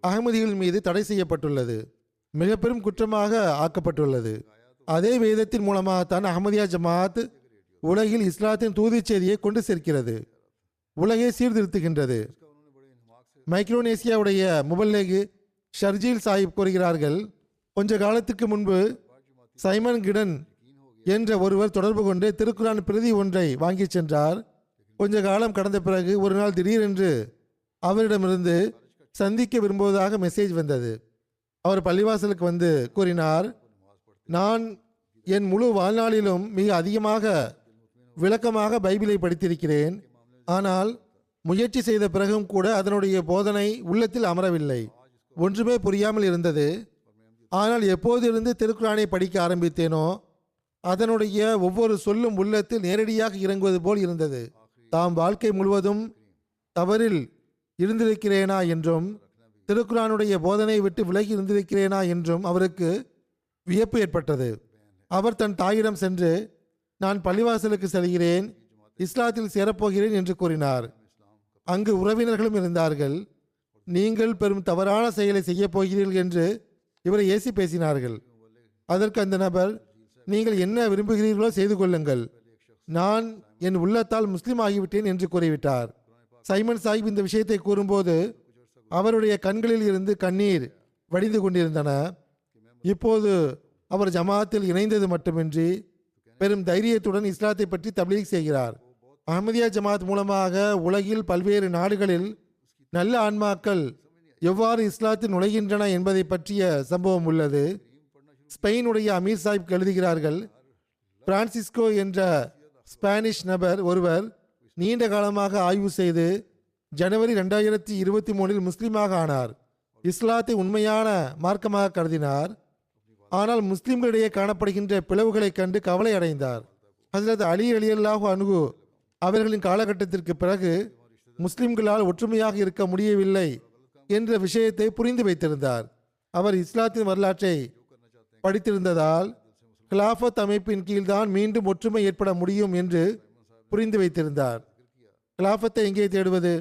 அஹ்மதிகள் மீது தடை செய்யப்பட்டுள்ளது, மிக பெரும் குற்றமாக ஆக்கப்பட்டுள்ளது. அதே வேதத்தின் மூலமாகத்தான் அஹ்மதியா ஜமாத் உலகில் இஸ்லாத்தின் தூதுச் செய்தியை கொண்டு சேர்க்கிறது, உலகை சீர்திருத்துகின்றது. மைக்ரோனேசியாவுடைய முபல்லேகு ஷர்ஜீல் சாஹிப் கூறுகிறார்கள், கொஞ்ச காலத்துக்கு முன்பு சைமன் கிடன் என்ற ஒருவர் தொடர்பு கொண்டு திருக்குரான் பிரதி ஒன்றை வாங்கி சென்றார். கொஞ்ச காலம் கடந்த பிறகு ஒரு நாள் திடீரென்று அவரிடமிருந்து சந்திக்க விரும்புவதாக மெசேஜ் வந்தது. அவர் பள்ளிவாசலுக்கு வந்து கூறினார், நான் என் முழு வாழ்நாளிலும் மிக அதிகமாக விளக்கமாக பைபிளை படித்திருக்கிறேன், ஆனால் முயற்சி செய்த பிறகும் கூட அதனுடைய போதனை உள்ளத்தில் அமரவில்லை, ஒன்றுமே புரியாமல் இருந்தது. ஆனால் எப்போதிருந்து திருக்குரானை படிக்க ஆரம்பித்தேனோ அதனுடைய ஒவ்வொரு சொல்லும் உள்ளத்தில் நேரடியாக இறங்குவது போல் இருந்தது. தாம் வாழ்க்கை முழுவதும் தவறில் இருந்திருக்கிறேனா என்றும் திருக்குரானுடைய போதனை விட்டு விலகி இருந்திருக்கிறேனா என்றும் அவருக்கு வியப்பு ஏற்பட்டது. அவர் தன் தாயிடம் சென்று, நான் பள்ளிவாசலுக்கு செல்கிறேன், இஸ்லாத்தில் சேரப்போகிறேன் என்று கூறினார். அங்கு உறவினர்களும் இருந்தார்கள். நீங்கள் பெரும் தவறான செயலை செய்யப் போகிறீர்கள் என்று இவரை ஏசி பேசினார்கள். அதற்கு அந்த நபர், நீங்கள் என்ன விரும்புகிறீர்களோ செய்து கொள்ளுங்கள், நான் என் உள்ளத்தால் முஸ்லீம் ஆகிவிட்டேன் என்று கூறிவிட்டார். சைமன் சாஹிப் இந்த விஷயத்தை கூறும்போது அவருடைய கண்களில் இருந்து கண்ணீர் வடிந்து கொண்டிருந்தன. இப்போது அவர் ஜமாத்தில் இணைந்தது மட்டுமின்றி பெரும் தைரியத்துடன் இஸ்லாத்தை பற்றி தப்லீக் செய்கிறார். அஹ்மதியா ஜமாத் மூலமாக உலகில் பல்வேறு நாடுகளில் நல்ல ஆன்மாக்கள் எவ்வாறு இஸ்லாத்தில் நுழைகின்றன என்பதை பற்றிய சம்பவம் உள்ளது. ஸ்பெயினுடைய அமீர் சாஹிப் எழுதுகிறார்கள், பிரான்சிஸ்கோ என்ற ஸ்பானிஷ் நபர் ஒருவர் நீண்ட காலமாக ஆய்வு செய்து ஜனவரி 2023 முஸ்லீமாக ஆனார். இஸ்லாத்தை உண்மையான மார்க்கமாக கருதினார். ஆனால் முஸ்லிம்களிடையே காணப்படுகின்ற பிளவுகளை கண்டு கவலை அடைந்தார். ஹஜ்ரத் அலி ரலியல்லாஹு அன்ஹு அவர்களின் காலகட்டத்திற்கு பிறகு முஸ்லிம்களால் ஒற்றுமையாக இருக்க முடியவில்லை என்ற விஷயத்தை புரிந்து வைத்திருந்தார். அவர் இஸ்லாத்தின் வரலாற்றை படித்திருந்ததால் கிலாஃபத் அமைப்பின் கீழ்தான் மீண்டும் ஒற்றுமை ஏற்பட முடியும் என்று புரிந்து வைத்திருந்தார். கிலாஃபத்தை எங்கே தேடுவது?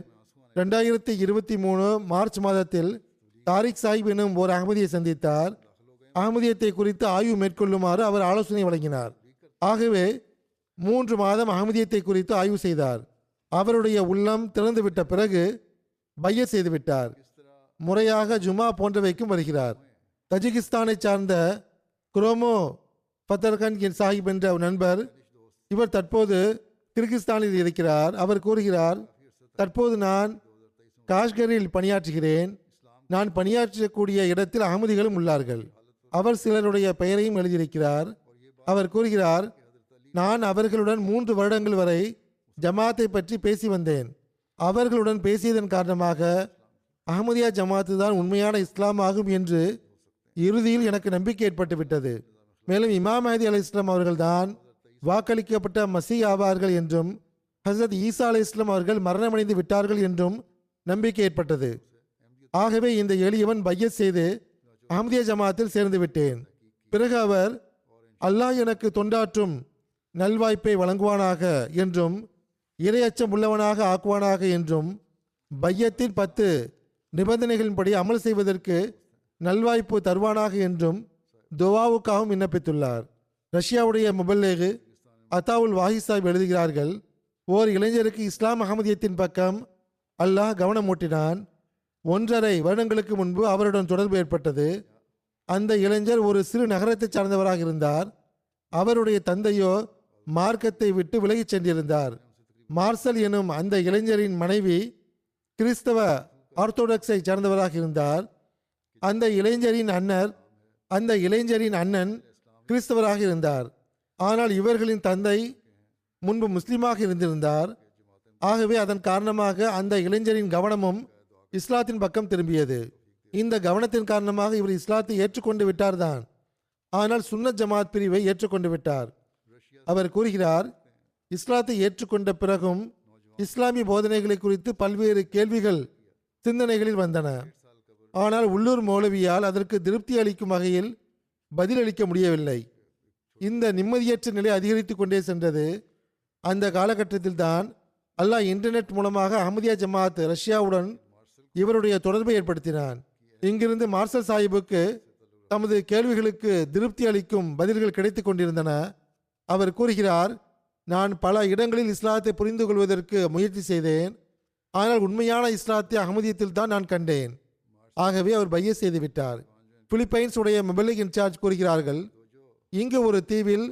2023 மார்ச் மாதத்தில் தாரிக் சாஹிப் எனும் ஓர் அஹ்மதியை சந்தித்தார். அஹ்மதியத்தை குறித்து ஆய்வு மேற்கொள்ளுமாறு அவர் ஆலோசனை வழங்கினார். ஆகவே 3 மாதம் அஹ்மதியத்தை குறித்து ஆய்வு செய்தார். அவருடைய உள்ளம் திறந்துவிட்ட பிறகு பையத் செய்துவிட்டார். முறையாக ஜுமா போன்றவைக்கும் வருகிறார். தஜிகிஸ்தானை சார்ந்த குரோமோ பத்தர்கன் சாஹிப் என்ற நண்பர், இவர் தற்போது கிர்கிஸ்தானில் இருக்கிறார். அவர் கூறுகிறார், தற்போது நான் காஷ்கரில் பணியாற்றுகிறேன். நான் பணியாற்றக்கூடிய இடத்தில் அகமதிகளும் உள்ளார்கள். அவர் சிலருடைய பெயரையும் எழுதியிருக்கிறார். அவர் கூறுகிறார், நான் அவர்களுடன் 3 வருடங்கள் வரை ஜமாத்தை பற்றி பேசி வந்தேன். அவர்களுடன் பேசியதன் காரணமாக அஹ்மதியா ஜமாத்து தான் உண்மையான இஸ்லாம் ஆகும் என்று இறுதியில் எனக்கு நம்பிக்கை ஏற்பட்டுவிட்டது. மேலும் இமாம் மஹதி அலை இஸ்லாம் அவர்கள்தான் வாக்களிக்கப்பட்ட மசீஹ் ஆவார்கள் என்றும் ஹசரத் ஈசா அலை இஸ்லாம் அவர்கள் மரணமடைந்து விட்டார்கள் என்றும் நம்பிக்கை ஏற்பட்டது. ஆகவே இந்த எளியவன் பையத் செய்து அஹ்மதியா ஜமாத்தில் சேர்ந்து விட்டேன். பிறகு அவர், அல்லாஹ் எனக்கு தொண்டாற்றும் நல்வாய்ப்பை வழங்குவானாக என்றும் இறையச்சம் உள்ளவனாக ஆக்குவானாக என்றும் பையத்தின் 10 நிபந்தனைகளின்படி அமல் செய்வதற்கு நல்வாய்ப்பு தருவானாக என்றும் துவாவுக்காகவும் விண்ணப்பித்துள்ளார். ரஷ்யாவுடைய முபல்லேகு அத்தாவுல் வாஹி சாஹிப் எழுதுகிறார்கள், ஓர் இளைஞருக்கு இஸ்லாம் அஹமதியத்தின் பக்கம் அல்லாஹ் கவனம் ஊட்டினான். 1.5 வருடங்களுக்கு முன்பு அவருடன் தொடர்பு ஏற்பட்டது. அந்த இளைஞர் ஒரு சிறு நகரத்தை சார்ந்தவராக இருந்தார். அவருடைய தந்தையோ மார்க்கத்தை விட்டு விலகிச் சென்றிருந்தார். மார்சல் எனும் அந்த இளைஞரின் மனைவி கிறிஸ்தவ ஆர்த்தோடாக்ஸை சார்ந்தவராக இருந்தார். அந்த இளைஞரின் அண்ணன் கிறிஸ்தவராக இருந்தார். ஆனால் இவர்களின் தந்தை முன்பு முஸ்லீமாக இருந்திருந்தார். ஆகவே அதன் காரணமாக அந்த இளைஞரின் கவனமும் இஸ்லாத்தின் பக்கம் திரும்பியது. இந்த கவனத்தின் காரணமாக இவர் இஸ்லாத்தை ஏற்றுக்கொண்டு விட்டார்தான். ஆனால் சுன்னத் ஜமாத் பிரிவை ஏற்றுக்கொண்டு விட்டார். அவர் கூறுகிறார், இஸ்லாத்தை ஏற்றுக்கொண்ட பிறகும் இஸ்லாமிய போதனைகளை குறித்து பல்வேறு கேள்விகள் சிந்தனைகளில் வந்தன. ஆனால் உள்ளூர் மௌலவியால் அதற்கு திருப்தி அளிக்கும் வகையில் பதிலளிக்க முடியவில்லை. இந்த நிம்மதியற்ற நிலை அதிகரித்து கொண்டே சென்றது. அந்த காலகட்டத்தில் தான் அல்லாஹ் இன்டர்நெட் மூலமாக அஹமதியா ஜமாத் ரஷ்யாவுடன் இவருடைய தொடர்பை ஏற்படுத்தினான். இங்கிருந்து மார்சல் சாஹிபுக்கு தமது கேள்விகளுக்கு திருப்தி அளிக்கும் பதில்கள் கிடைத்து கொண்டிருந்தன. அவர் கூறுகிறார், நான் பல இடங்களில் இஸ்லாத்தை புரிந்து கொள்வதற்கு முயற்சி செய்தேன். ஆனால் உண்மையான இஸ்லாத்தை அஹமதியத்தில் தான் நான் கண்டேன். ஆகவே அவர் பைய செய்து விட்டார். பிலிப்பைன்ஸ் உடைய மொபைலிக் இன்சார்ஜ் கூறுகிறார்கள், இங்கு ஒரு தீவில்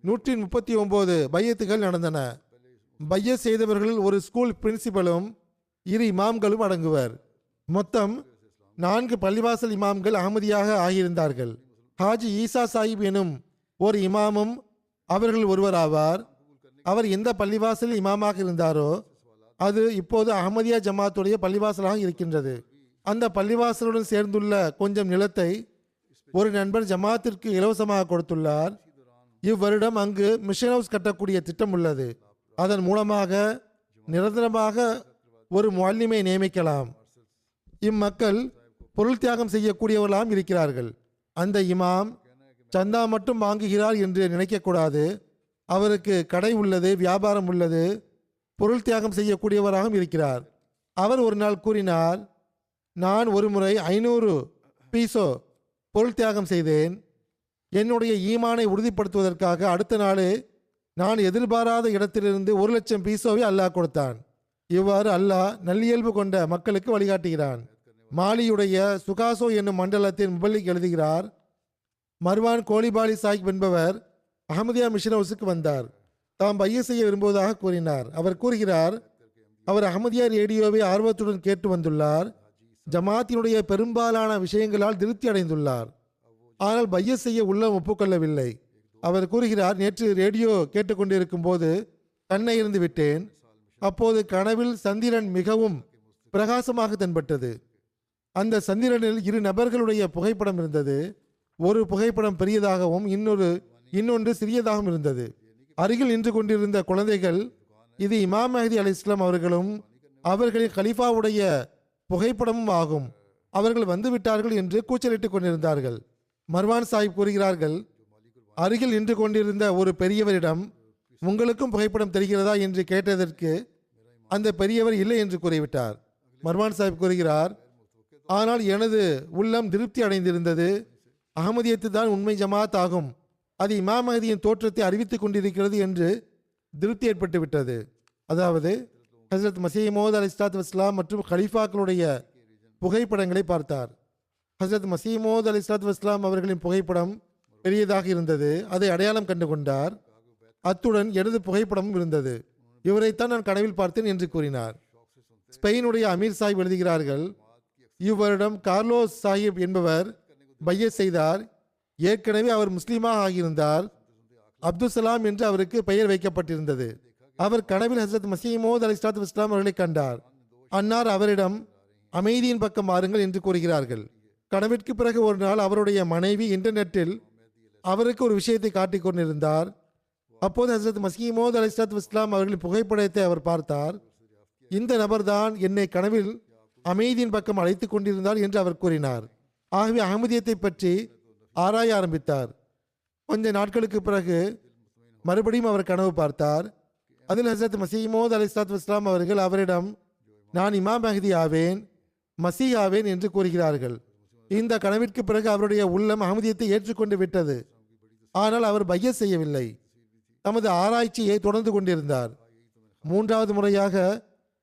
139 பையத்துகள் நடந்தன. பைய செய்தவர்களில் ஒரு ஸ்கூல் பிரின்சிபலும் 2 இமாம்களும் அடங்குவர். மொத்தம் 4 பள்ளிவாசல் இமாம்கள் அகமதியாக ஆகியிருந்தார்கள். ஹாஜி ஈசா சாஹிப் எனும் ஒரு இமாமும் அவர்கள் ஒருவர் ஆவார். அவர் எந்த பள்ளிவாசலில் இமாமாக இருந்தாரோ அது இப்போது அஹமதியா ஜமாத்துடைய பள்ளிவாசலாக இருக்கின்றது. அந்த பள்ளிவாசலுடன் சேர்ந்துள்ள கொஞ்சம் நிலத்தை ஒரு நண்பர் ஜமாத்திற்கு இலவசமாக கொடுத்துள்ளார். இவ்வருடம் அங்கு மிஷன் ஹவுஸ் கட்டக்கூடிய திட்டம் உள்ளது. அதன் மூலமாக நிரந்தரமாக ஒரு முஅல்லிமை நியமிக்கலாம். இம்மக்கள் பொருள் தியாகம் செய்யக்கூடியவர்களாம் இருக்கிறார்கள். அந்த இமாம் சந்தா மட்டும் வாங்குகிறார் என்று நினைக்கக்கூடாது. அவருக்கு கடை உள்ளது, வியாபாரம் உள்ளது, பொருள் தியாகம் செய்யக்கூடியவராகவும் இருக்கிறார். அவர் ஒரு நாள் கூறினார், நான் ஒரு முறை 500 பீசோ பொருள் தியாகம் செய்தேன். என்னுடைய ஈமானை உறுதிப்படுத்துவதற்காக அடுத்த நாளே நான் எதிர்பாராத இடத்திலிருந்து 1,00,000 பீசோவை அல்லாஹ் கொடுத்தான். இவ்வாறு அல்லாஹ் நல்லியல்பு கொண்ட மக்களுக்கு வழிகாட்டுகிறான். மாலியுடைய சுகாசோ என்னும் மண்டலத்தின் முபல்லிக் எழுதுகிறார், மர்வான் கோலிபாலி சாஹிப் என்பவர் அஹமதியா மிஷன் ஹவுஸுக்கு வந்தார். தாம் பைய செய்ய விரும்புவதாக கூறினார். அவர் கூறுகிறார், அவர் அஹமதியா ரேடியோவை ஆர்வத்துடன் கேட்டு வந்துள்ளார். ஜமாத்தினுடைய பெரும்பாலான விஷயங்களால் திருப்தி அடைந்துள்ளார். ஆனால் பைய செய்ய உள்ளம் ஒப்புக்கொள்ளவில்லை. அவர் கூறுகிறார், நேற்று ரேடியோ கேட்டுக்கொண்டிருக்கும் போது கண்ணை இருந்து விட்டேன். அப்போது கனவில் சந்திரன் மிகவும் பிரகாசமாக தென்பட்டது. அந்த சந்திரனில் 2 நபர்களுடைய புகைப்படம் இருந்தது. ஒரு புகைப்படம் பெரியதாகவும் இன்னொன்று சிறியதாகவும் இருந்தது. அருகில் நின்று கொண்டிருந்த குழந்தைகள், இது இமாம் மஹதி அலைஹிஸ்ஸலாம் அவர்களும் அவர்களின் கலீஃபாவுடைய புகைப்படமும் ஆகும், அவர்கள் வந்துவிட்டார்கள் என்று கூச்சலிட்டுக் கொண்டிருந்தார்கள். மர்வான் சாஹிப் கூறுகிறார்கள், அருகில் நின்று கொண்டிருந்த ஒரு பெரியவரிடம் உங்களுக்கும் புகைப்படம் தெரிகிறதா என்று கேட்டதற்கு அந்த பெரியவர் இல்லை என்று கூறிவிட்டார். மர்வான் சாஹிப் கூறுகிறார், ஆனால் எனது உள்ளம் திருப்தி அடைந்திருந்தது. அகமதியத்து தான் உண்மை ஜமாத் ஆகும், அது இமாம் மஹதியின் தோற்றத்தை அறிவித்துக் கொண்டிருக்கிறது என்று திருப்தி ஏற்பட்டு விட்டது. அதாவது ஹசரத் மசீஹ் மவ்ஊத் அலைஹிஸ்ஸலாத்து வஸ்ஸலாம் மற்றும் கலீஃபாக்களுடைய புகைப்படங்களை பார்த்தார். ஹசரத் மசீஹ் மவ்ஊத் அலைஹிஸ்ஸலாத்து வஸ்ஸலாம் அவர்களின் புகைப்படம் பெரியதாக இருந்தது. அதை அடையாளம் கண்டு கொண்டார். அத்துடன் எனது புகைப்படமும் இருந்தது. இவரைத்தான் நான் கனவில் பார்த்தேன் என்று கூறினார். ஸ்பெயினுடைய அமீர் சாஹிப் எழுதுகிறார்கள், இவ்வருடம் கார்லோஸ் சாஹிப் என்பவர் பையத் செய்தார். ஏற்கனவே அவர் முஸ்லீமாக ஆகியிருந்தார். அப்துல் சலாம் என்று அவருக்கு பெயர் வைக்கப்பட்டிருந்தது. அவர் கனவில் ஹசரத் மசீஹ் மவ்ஊத் அலைஹிஸ்ஸலாத்து வஸ்ஸலாம் அவர்களை கண்டார். அன்னார் அவரிடம் அமைதியின் பக்கம் மாறுங்கள் என்று கூறுகிறார்கள். கனவிற்கு பிறகு ஒரு நாள் அவருடைய மனைவி இன்டர்நெட்டில் அவருக்கு ஒரு விஷயத்தை காட்டிக் கொண்டிருந்தார். அப்போது ஹசரத் மசீஹ் மவ்ஊத் அலைஹிஸ்ஸலாத்து வஸ்ஸலாம் அவர்களின் புகைப்படத்தை அவர் பார்த்தார். இந்த நபர்தான் என்னை கனவில் அமைதியின் பக்கம் அழைத்துக் கொண்டிருந்தார் என்று அவர் கூறினார். ஆகவே அகமதியத்தை பற்றி ஆராய ஆரம்பித்தார். கொஞ்ச நாட்களுக்கு பிறகு மறுபடியும் அவர் கனவு பார்த்தார். அதில் ஹசரத் மசீஹ் மவ்ஊத் அலைஹிஸ்ஸலாத்து வஸ்ஸலாம் அவர்கள் அவரிடம் நான் இமாம் மஹதி ஆவேன், மசீஹ் ஆவேன் என்று கூறுகிறார்கள். இந்த கனவிற்கு பிறகு அவருடைய உள்ளம் அகமதியத்தை ஏற்றுக்கொண்டு விட்டது. ஆனால் அவர் பையத் செய்யவில்லை. தமது ஆராய்ச்சியை தொடர்ந்து கொண்டிருந்தார். 3வது முறையாக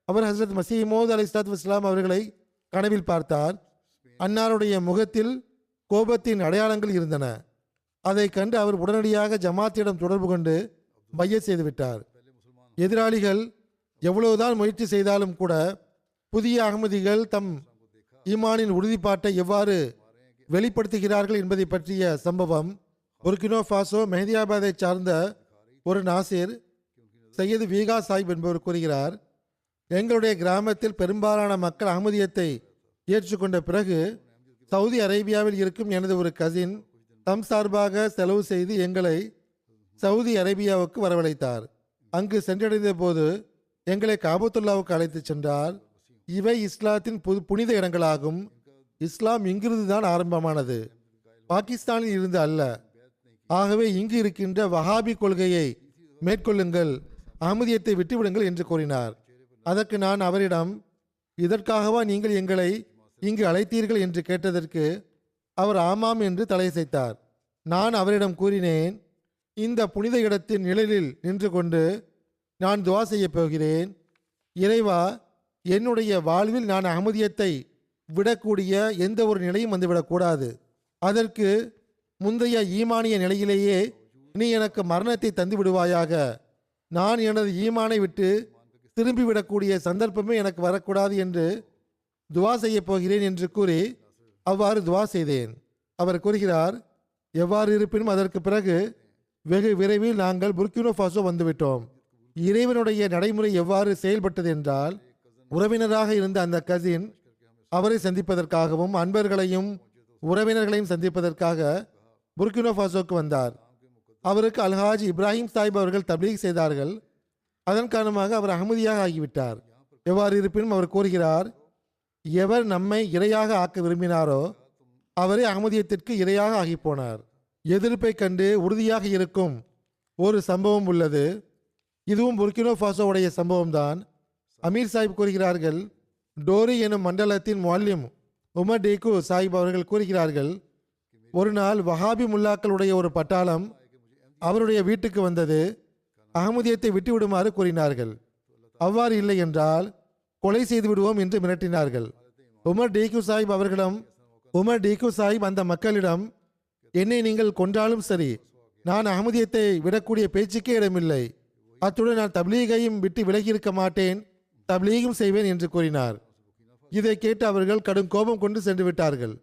அவர் ஹசரத் மசீஹ் மவ்ஊத் அலைஹிஸ்ஸலாத்து வஸ்ஸலாம் அவர்களை கனவில் பார்த்தார். அன்னாருடைய முகத்தில் கோபத்தின் அடையாளங்கள் இருந்தன. அதை கண்டு அவர் உடனடியாக ஜமாத்திடம் தொடர்பு கொண்டு பையத் செய்துவிட்டார். எதிராளிகள் எவ்வளவுதான் முயற்சி செய்தாலும் கூட புதிய அகமதிகள் தம் ஈமானின் உறுதிப்பாட்டை எவ்வாறு வெளிப்படுத்துகிறார்கள் என்பதை பற்றிய சம்பவம். புர்கினோ ஃபாசோ மெஹதியாபாத்தை சார்ந்த ஒரு நாசிர் சையது வீகா சாஹிப் என்பவர் கூறுகிறார், எங்களுடைய கிராமத்தில் பெரும்பாலான மக்கள் அஹ்மதியத்தை ஏற்றுக்கொண்ட பிறகு சவுதி அரேபியாவில் இருக்கும் எனது ஒரு கசின் தம் சார்பாக செலவு செய்து எங்களை சவுதி அரேபியாவுக்கு வரவழைத்தார். அங்கு சென்றடைந்த போது எங்களை காபத்துல்லாவுக்கு அழைத்து சென்றார். இவை இஸ்லாத்தின் புனித இடங்களாகும். இஸ்லாம் இங்கிருந்து தான் ஆரம்பமானது, பாகிஸ்தானில் இருந்து அல்ல. ஆகவே இங்கு இருக்கின்ற வஹாபி கொள்கையை மேற்கொள்ளுங்கள், அஹ்மதியத்தை விட்டுவிடுங்கள் என்று கூறினார். அதற்கு நான் அவரிடம், இதற்காகவா நீங்கள் எங்களை இங்கு அழைத்தீர்கள் என்று கேட்டதற்கு அவர் ஆமாம் என்று தலையசைத்தார். நான் அவரிடம் கூறினேன், இந்த புனித இடத்தின் நிழலில் நின்று கொண்டு நான் துவா செய்ய போகிறேன். இறைவா, என்னுடைய வாழ்வில் நான் அஹ்மதியத்தை விடக்கூடிய எந்த ஒரு நிலையும் வந்துவிடக்கூடாது. அதற்கு முந்தைய ஈமானிய நிலையிலேயே நீ எனக்கு மரணத்தை தந்து விடுவாயாக. நான் எனது ஈமானை விட்டு திரும்பிவிடக்கூடிய சந்தர்ப்பமே எனக்கு வரக்கூடாது என்று துவா செய்ய போகிறேன் என்று கூறி அவ்வாறு துவா செய்தேன். அவர் கூறுகிறார், எவ்வாறு இருப்பினும் அதற்கு பிறகு வெகு விரைவில் நாங்கள் புர்கினோ ஃபாசோ வந்துவிட்டோம். இறைவனுடைய நடைமுறை எவ்வாறு செயல்பட்டது என்றால், உறவினராக இருந்த அந்த கசின் அவரை சந்திப்பதற்காகவும் அன்பர்களையும் உறவினர்களையும் சந்திப்பதற்காக புர்கினோ ஃபாசோக்கு வந்தார். அவருக்கு அல்ஹாஜ் இப்ராஹிம் சாஹிப் அவர்கள் தப்லீக் செய்தார்கள். அதன் காரணமாக அவர் அஹ்மதியாக ஆகிவிட்டார். எவ்வாறு இருப்பினும் அவர் கூறுகிறார், எவர் நம்மை இரையாக ஆக்க விரும்பினாரோ அவரே அஹ்மதியத்திற்கு இரையாக ஆகிப்போனார். எதிர்ப்பை கண்டு உறுதியாக இருக்கும் ஒரு சம்பவம் உள்ளது. இதுவும் புர்கினோ ஃபாசோவுடைய சம்பவம்தான். அமீர் சாஹிப் கூறுகிறார்கள், டோரி எனும் மண்டலத்தின் முஅல்லிம் உமர் டேகு சாஹிப் அவர்கள் கூறுகிறார்கள், ஒரு நாள் வஹாபி முல்லாக்களுடைய ஒரு பட்டாளம் அவருடைய வீட்டுக்கு வந்தது. அஹ்மதியத்தை விட்டுவிடுமாறு கூறினார்கள். அவ்வாறு இல்லை என்றால் கொலை செய்து விடுவோம் என்று மிரட்டினார்கள். உமர் டேகு சாஹிப் அந்த மக்களிடம், என்னை நீங்கள் கொன்றாலும் சரி, நான் அஹ்மதியத்தை விடக்கூடிய பேச்சுக்கே இடமில்லை. அத்துடன் நான் தப்லீகையும் விட்டு விலகியிருக்க மாட்டேன், தப்லீகும் செய்வேன் என்று கூறினார். இதை கேட்டு அவர்கள் கடும் கோபம் கொண்டு சென்று விட்டார்கள்.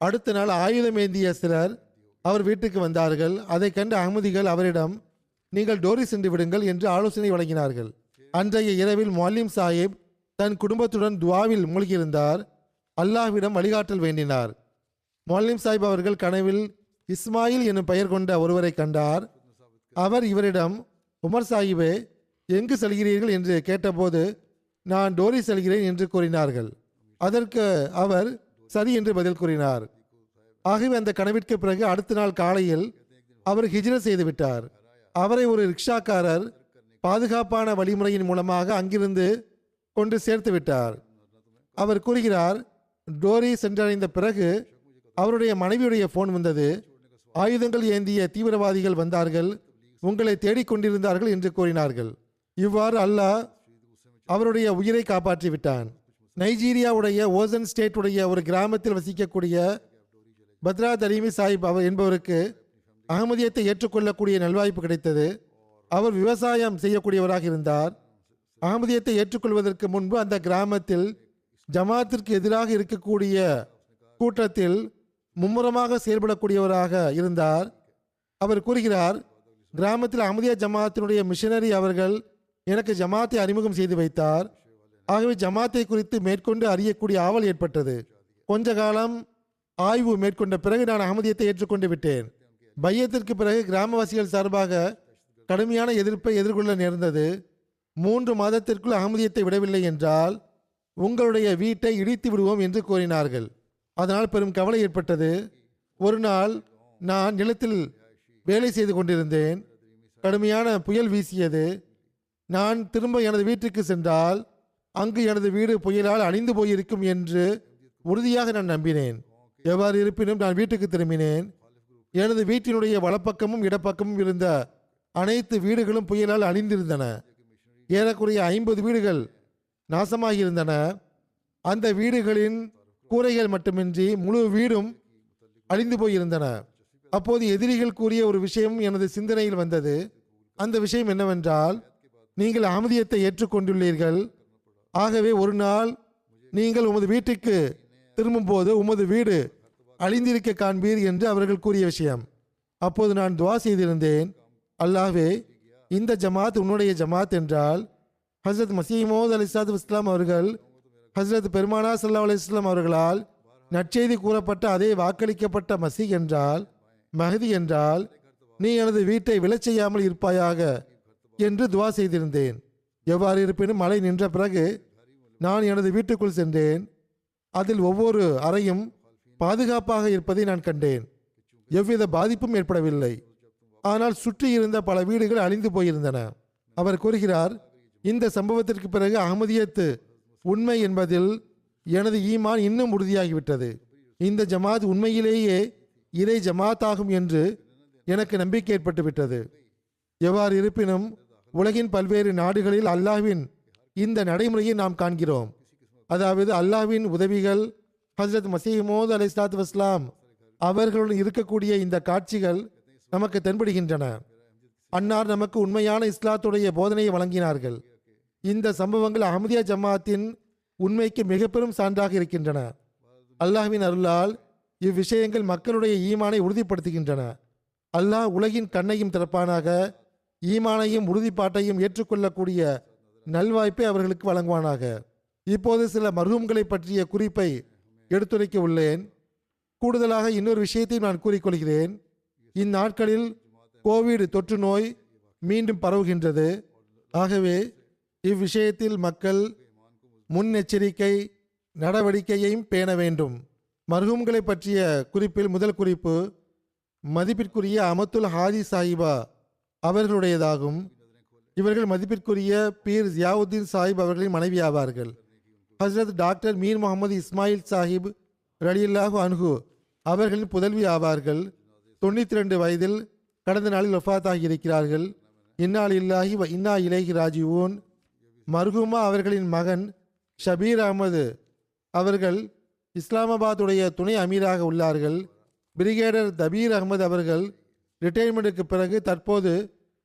அடுத்த நாள் ஆயுதம் ஏந்திய சிலர் அவர் வீட்டுக்கு வந்தார்கள். அதை கண்டு அஹ்மதிகள் அவரிடம், நீங்கள் டோரி சென்று விடுங்கள் என்று ஆலோசனை வழங்கினார்கள். அன்றைய இரவில் முஅல்லிம் சாஹிப் தன் குடும்பத்துடன் துவாவில் மூழ்கியிருந்தார். அல்லாஹ்விடம் வழிகாட்டல் வேண்டினார். முஅல்லிம் சாஹிப் அவர்கள் கனவில் இஸ்மாயில் எனும் பெயர் கொண்ட ஒருவரை கண்டார். அவர் இவரிடம், உமர் சாஹிபே, எங்கு செல்கிறீர்கள் என்று கேட்டபோது, நான் டோரி செல்கிறேன் என்று கூறினார்கள். அதற்கு அவர் சரி என்று பதில் கூறினார். ஆகவே அந்த கனவிற்கு பிறகு அடுத்த நாள் காலையில் அவர் ஹிஜ்ரத் செய்து விட்டார். அவரை ஒரு ரிக்ஷாக்காரர் பாதுகாப்பான வழிமுறையின் மூலமாக அங்கிருந்து கொண்டு சேர்த்து விட்டார். அவர் கூறுகிறார், டோரி சென்றடைந்த பிறகு அவருடைய மனைவியுடைய போன் வந்தது. ஆயுதங்கள் ஏந்திய தீவிரவாதிகள் வந்தார்கள், உங்களை தேடிக்கொண்டிருந்தார்கள் என்று கூறினார்கள். இவ்வாறு அல்லாஹ் அவருடைய உயிரை காப்பாற்றி விட்டான். நைஜீரியாவுடைய ஓசன் ஸ்டேட்டுடைய ஒரு கிராமத்தில் வசிக்கக்கூடிய பத்ரா தரீமி சாஹிப் என்பவருக்கு அஹ்மதியத்தை ஏற்றுக்கொள்ளக்கூடிய நல்வாய்ப்பு கிடைத்தது. அவர் விவசாயம் செய்யக்கூடியவராக இருந்தார். அஹ்மதியத்தை ஏற்றுக்கொள்வதற்கு முன்பு அந்த கிராமத்தில் ஜமாத்திற்கு எதிராக இருக்கக்கூடிய கூட்டத்தில் மும்முரமாக செயல்படக்கூடியவராக இருந்தார். அவர் கூறுகிறார், கிராமத்தில் அஹ்மதியா ஜமாத்தினுடைய மிஷனரி அவர்கள் எனக்கு ஜமாத்தை அறிமுகம் செய்து வைத்தார். ஆகவே ஜமாத்தை குறித்து மேற்கொண்டு அறியக்கூடிய ஆவல் ஏற்பட்டது. கொஞ்ச காலம் ஆய்வு மேற்கொண்ட பிறகு நான் அஹ்மதியத்தை ஏற்றுக்கொண்டு விட்டேன். பையத்திற்கு பிறகு கிராமவாசிகள் சார்பாக கடுமையான எதிர்ப்பை எதிர்கொள்ள நேர்ந்தது. 3 மாதத்திற்குள் அஹ்மதியத்தை விடவில்லை என்றால் உங்களுடைய வீட்டை இடித்து விடுவோம் என்று கூறினார்கள். அதனால் பெரும் கவலை ஏற்பட்டது. ஒரு நாள் நான் நிலத்தில் வேலை செய்து கொண்டிருந்தேன். கடுமையான புயல் வீசியது. நான் திரும்ப எனது வீட்டுக்கு சென்றால் அங்கு எனது வீடு புயலால் அழிந்து போயிருக்கும் என்று உறுதியாக நான் நம்பினேன். எவ்வாறு இருப்பினும் நான் வீட்டுக்கு திரும்பினேன். எனது வீட்டினுடைய வலப்பக்கமும் இடப்பக்கமும் இருந்த அனைத்து வீடுகளும் புயலால் அழிந்திருந்தன. ஏறக்குறைய 50 வீடுகள் நாசமாகியிருந்தன. அந்த வீடுகளின் கூரைகள் மட்டுமின்றி முழு வீடும் அழிந்து போயிருந்தன. அப்போது எதிரிகள் கூறிய ஒரு விஷயம் எனது சிந்தனையில் வந்தது. அந்த விஷயம் என்னவென்றால், நீங்கள் அஹ்மதியத்தை ஏற்றுக்கொண்டுள்ளீர்கள். ஆகவே ஒரு நாள் நீங்கள் உமது வீட்டுக்கு திரும்பும் போது உமது வீடு அழிந்திருக்க காண்பீர் என்று அவர்கள் கூறிய விஷயம். அப்போது நான் துவா செய்திருந்தேன், அல்லாஹ்வே, இந்த ஜமாத் உன்னுடைய ஜமாத் என்றால் ஹஸ்ரத் மசீஹ் மவ்ஊத் அலைஹிஸ்ஸலாத்து வஸ்ஸலாம் அவர்கள் ஹஸ்ரத் பெருமானா ஸல்லல்லாஹு அலைஹி வஸல்லம் அவர்களால் நற்செய்தி கூறப்பட்ட அதே வாக்களிக்கப்பட்ட மசீஹ் என்றால், மஹதி என்றால், நீ எனது வீட்டை விழச் செய்யாமல் இருப்பாயாக என்று துவா செய்திருந்தேன். எவ்வாறு இருப்பினும் மழை நின்ற பிறகு நான் எனது வீட்டுக்குள் சென்றேன். அதில் ஒவ்வொரு அறையும் பாதுகாப்பாக இருப்பதை நான் கண்டேன். எவ்வித பாதிப்பும் ஏற்படவில்லை. ஆனால் சுற்றி இருந்த பல வீடுகள் அழிந்து போயிருந்தன. அவர் கூறுகிறார், இந்த சம்பவத்திற்கு பிறகு அஹ்மதியத் உண்மை என்பதில் எனது ஈமான் இன்னும் உறுதியாகிவிட்டது. இந்த ஜமாத் உண்மையிலேயே இறை ஜமாத் ஆகும் என்று எனக்கு நம்பிக்கை ஏற்பட்டுவிட்டது. எவ்வாறு இருப்பினும் உலகின் பல்வேறு நாடுகளில் அல்லாஹ்வின் இந்த நடைமுறையை நாம் காண்கிறோம். அதாவது அல்லாஹ்வின் உதவிகள் ஹஸ்ரத் மசீஹ் மவ்ஊத் அலைஹிஸ்ஸலாத்து வஸ்ஸலாம் அவர்களுடன் இருக்கக்கூடிய இந்த காட்சிகள் நமக்கு தென்படுகின்றன. அன்னார் நமக்கு உண்மையான இஸ்லாத்துடைய போதனையை வழங்கினார்கள். இந்த சம்பவங்கள் அஹ்மதியா ஜமாத்தின் உண்மைக்கு மிக பெரும் சான்றாக இருக்கின்றன. அல்லாஹ்வின் அருளால் இவ்விஷயங்கள் மக்களுடைய ஈமானை உறுதிப்படுத்துகின்றன. அல்லாஹ் உலகின் கண்ணையும் திறப்பானாக, ஈமானையும் உறுதிப்பாட்டையும் ஏற்றுக்கொள்ளக்கூடிய நல்வாய்ப்பை அவர்களுக்கு வழங்குவானாக. இப்போது சில மர்ஹூம்களை பற்றிய குறிப்பை எடுத்துரைக்க உள்ளேன். கூடுதலாக இன்னொரு விஷயத்தை நான் கூறிக்கொள்கிறேன். இந்நாட்களில் கோவிட் தொற்று நோய் மீண்டும் பரவுகின்றது. ஆகவே இவ்விஷயத்தில் மக்கள் முன்னெச்சரிக்கை நடவடிக்கையையும் பேண வேண்டும். மர்ஹூம்களை பற்றிய குறிப்பில் முதல் குறிப்பு மதிப்பிற்குரிய அமத்துல் ஹாதி சாஹிபா அவர்களுடையதாகும். இவர்கள் மதிப்பிற்குரிய பீர் ஜியாவுத்தீன் சாஹிப் அவர்களின் மனைவி ஆவார்கள். ஹஸ்ரத் டாக்டர் மீர் முகமது இஸ்மாயில் சாஹிப் ரலியல்லாஹு அன்ஹு அவர்களின் புதல்வி ஆவார்கள். 92 வயதில் கடந்த நாளில் வஃபாத்தாகி இருக்கிறார்கள். இன்னா லில்லாஹி வ இன்னா இலைஹி ராஜிஊன். மர்ஹூமா அவர்களின் மகன் ஷபீர் அகமது அவர்கள் இஸ்லாமாபாத்துடைய துணை அமீராக உள்ளார்கள். பிரிகேடர் தபீர் அகமது அவர்கள் ரிட்டையர்மெண்ட்டுக்கு பிறகு தற்போது